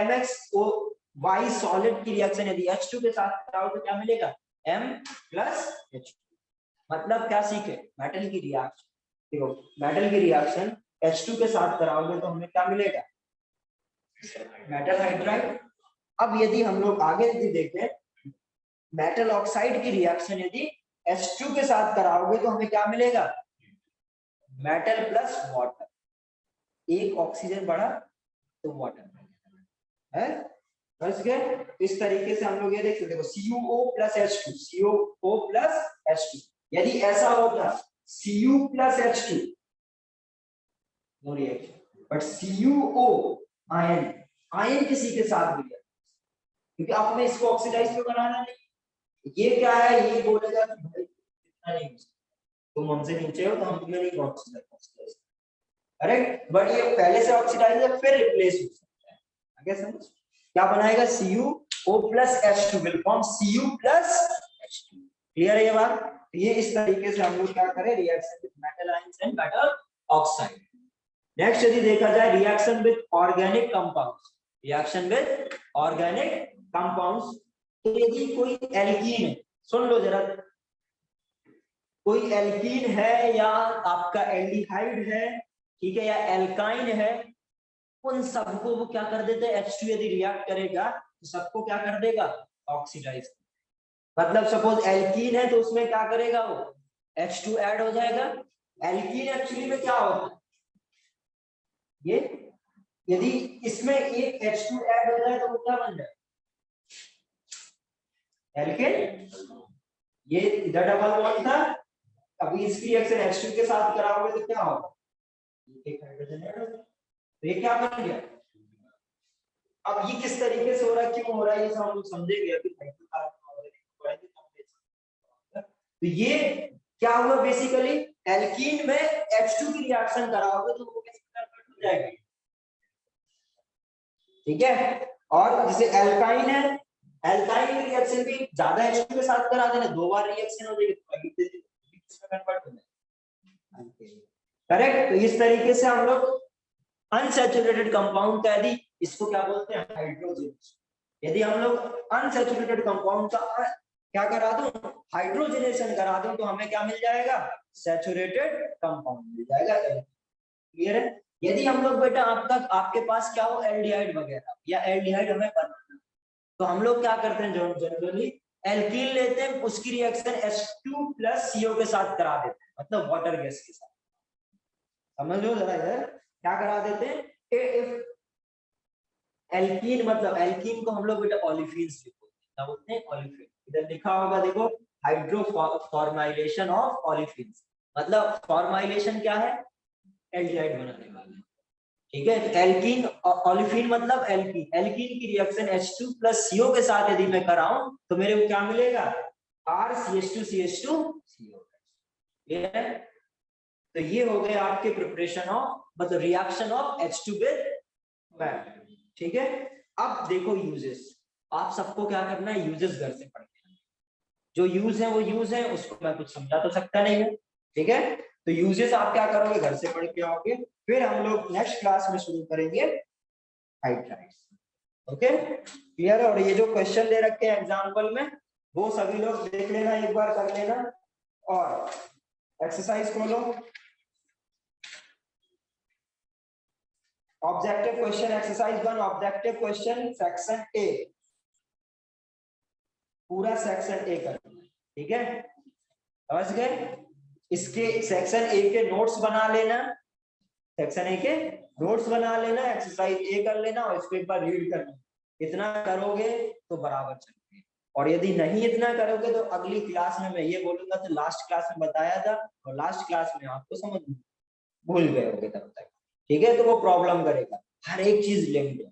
MXOY सॉलिड की रिएक्शन यदि H2 के साथ कराओ तो क्या मिलेगा, M प्लस H2। मतलब क्या सीखे, मेटल की रिएक्शन, देखो मेटल की रिएक्शन H2 के साथ कराओगे तो हमें क्या मिलेगा, मेटल हाइड्राइड। अब यदि हम लोग आगे यदि देखें, मेटल ऑक्साइड की रिएक्शन यदि H2 के साथ कराओगे तो हमें क्या मिलेगा, मेटल प्लस वाटर। एक ऑक्सीजन बढ़ा तो वाटर है। समझ गए। इस तरीके से हम लोग ये देख सकते हैं, CuO plus H2, CuO plus H2। यदि ऐसा होता Cu plus H2 no reaction, but CuO ion, ion किसी के साथ भी है, क्योंकि आपने इसको ऑक्सीडाइज क्यों बनाना नहीं। ये क्या है, ये बोलेगा कि भाई इतना नहीं, तुम हमसे नीचे हो तो हम तुम्हें नहीं ऑक्सीडाइज, करेक्ट। बट ये पहले से ऑक्सीडाइज है फिर रिप्लेस हो सकता है। आगे समझ। क्या बनाएगा, CuO plus H2 will form Cu plus H2। Clear है ये बात। ये इस तरीके से हम लोग क्या करें, reaction with metal ions and metal oxide. Next यदि देखा जाए reaction with organic compounds, reaction with organic compounds. तो यदि कोई एल्कीन है, सुन लो जरा, कोई एल्कीन है या आपका एल्डिहाइड है, ठीक है, या एल्काइन है, उन सबको वो क्या कर देते हैं, H2 यदि रिएक्ट करेगा तो सबको क्या कर देगा, ऑक्सीडाइज। मतलब सपोज एल्कीन है तो उसमें क्या करेगा, वो H2 ऐड हो जाएगा। एल्कीन एक्चुअली में क्या होता है, ये यदि इसमें एक H2 ऐड हो जाए तो वो क्या बन जाए, एल्केन। ये इधर डबल बॉन्ड था, अभी इसकी रिएक्शन H2 के साथ कराओगे तो क्या होगा, एक हाइड्रोजन ऐड हो गया। तो ये क्या बन गया? अब ये किस तरीके से हो रहा है, क्यों हो रहा है, ये सब हम लोग समझेंगे अभी। तो ये क्या हुआ बेसिकली, एल्कीन में H2 की रिएक्शन कराओगे तो वो कैसे कन्वर्ट हो जाएगा, ठीक है। और जैसे एल्काइन है, एल्काइन की रिएक्शन भी ज्यादा H2 के साथ करा देना, 2 बार रिएक्शन हो जाएगी तो किसमें कन्वर्ट हो जाएगा, करेक्ट। तो इस तरीके से हम लोग अनसैचुरेटेड कंपाउंड का, यदि इसको क्या बोलते हैं, हाइड्रोजनेशन, यदि हम लोग अनसैचुरेटेड कंपाउंड का क्या करा दूं, हाइड्रोजनेशन करा दूं, तो हमें क्या मिल जाएगा, सैचुरेटेड कंपाउंड मिल जाएगा। क्लियर है। यदि हम लोग बेटा आपके पास क्या हो, एल्डिहाइड वगैरह या एल्डिहाइड हमें बनाना, तो हम लोग क्या करते हैं, जनरली एल्कीन लेते हैं, उसकी रिएक्शन H2 + CO के साथ करा देते हैं, मतलब वाटर गैस के साथ, समझ लो जरा इधर क्या करा देते हैं। एल्कीन मतलब एल्कीन को हम लोग बेटा ओलिफिन्स क्या बोलते हैं, ओलिफिन। इधर लिखा होगा देखो, हाइड्रोफॉर्माइलेशन ऑफ ओलिफिन्स, मतलब फॉर्माइलेशन क्या है, एल्डिहाइड बनाने वाला, ठीक है। तो एल्कीन ओलिफिन मतलब एल्कीन, एल्कीन की रिएक्शन H2 + CO के साथ यदि मैं कराऊं तो मेरे को क्या मिलेगा, RCH2CH2 CO, ठीक है। तो ये हो गए आपके प्रिपरेशन ऑफ, मतलब reaction of H2 with water, ठीक है। अब देखो यूजेस, आप सबको क्या करना है, यूजेस घर से पढ़ के, जो यूज है वो यूज है, उसको मैं कुछ समझा तो सकता नहीं हूँ, ठीक है। तो यूजेस आप क्या करोगे, घर से पढ़ के आओगे, फिर हम लोग नेक्स्ट क्लास में शुरू करेंगे हाइड्राइड्स, ओके, क्लियर है। और ये जो क्वेश्चन दे रखे हैं एग्जाम्पल में, वो सभी लोग देख लेना, एक बार कर लेना, और एक्सरसाइज खोलो, objective question exercise 1, objective question section A, पूरा सेक्शन ए करना, ठीक है, समझ गए। इसके सेक्शन ए के नोट्स बना लेना, सेक्शन ए के नोट्स बना लेना, एक्सरसाइज ए कर लेना, और इसको एक बार रीड करना, इतना करोगे तो बराबर चलोगे। और यदि नहीं इतना करोगे तो अगली क्लास में मैं ये बोलूंगा तो लास्ट क्लास में बताया था, और लास्ट क्लास में आपको समझ भूल गए होगे तब तक, ठीक है। तो वो प्रॉब्लम करेगा, हर एक चीज लिंक्ड है,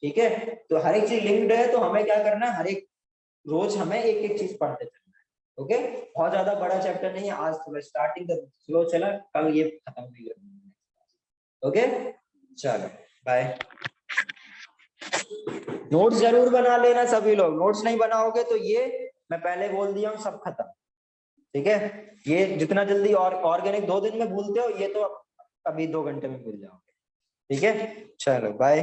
ठीक है। तो हर एक चीज लिंक्ड है, तो हमें क्या करना है, हर एक रोज हमें एक एक चीज पढ़ते चलना है, ओके। बहुत ज्यादा बड़ा चैप्टर नहीं है, आज थोड़ा स्टार्टिंग स्लो चला, कल ये खत्म भी करेंगे, ओके। चलो बाय। नोट्स जरूर बना लेना सभी लोग, नोट्स नहीं बनाओगे तो ये मैं पहले बोल दिया हूँ, सब खत्म, ठीक है। ये जितना जल्दी और ऑर्गेनिक 2 दिन में भूलते हो, ये तो अभी 2 घंटे में भूल जाओगे, ठीक है। चलो बाय।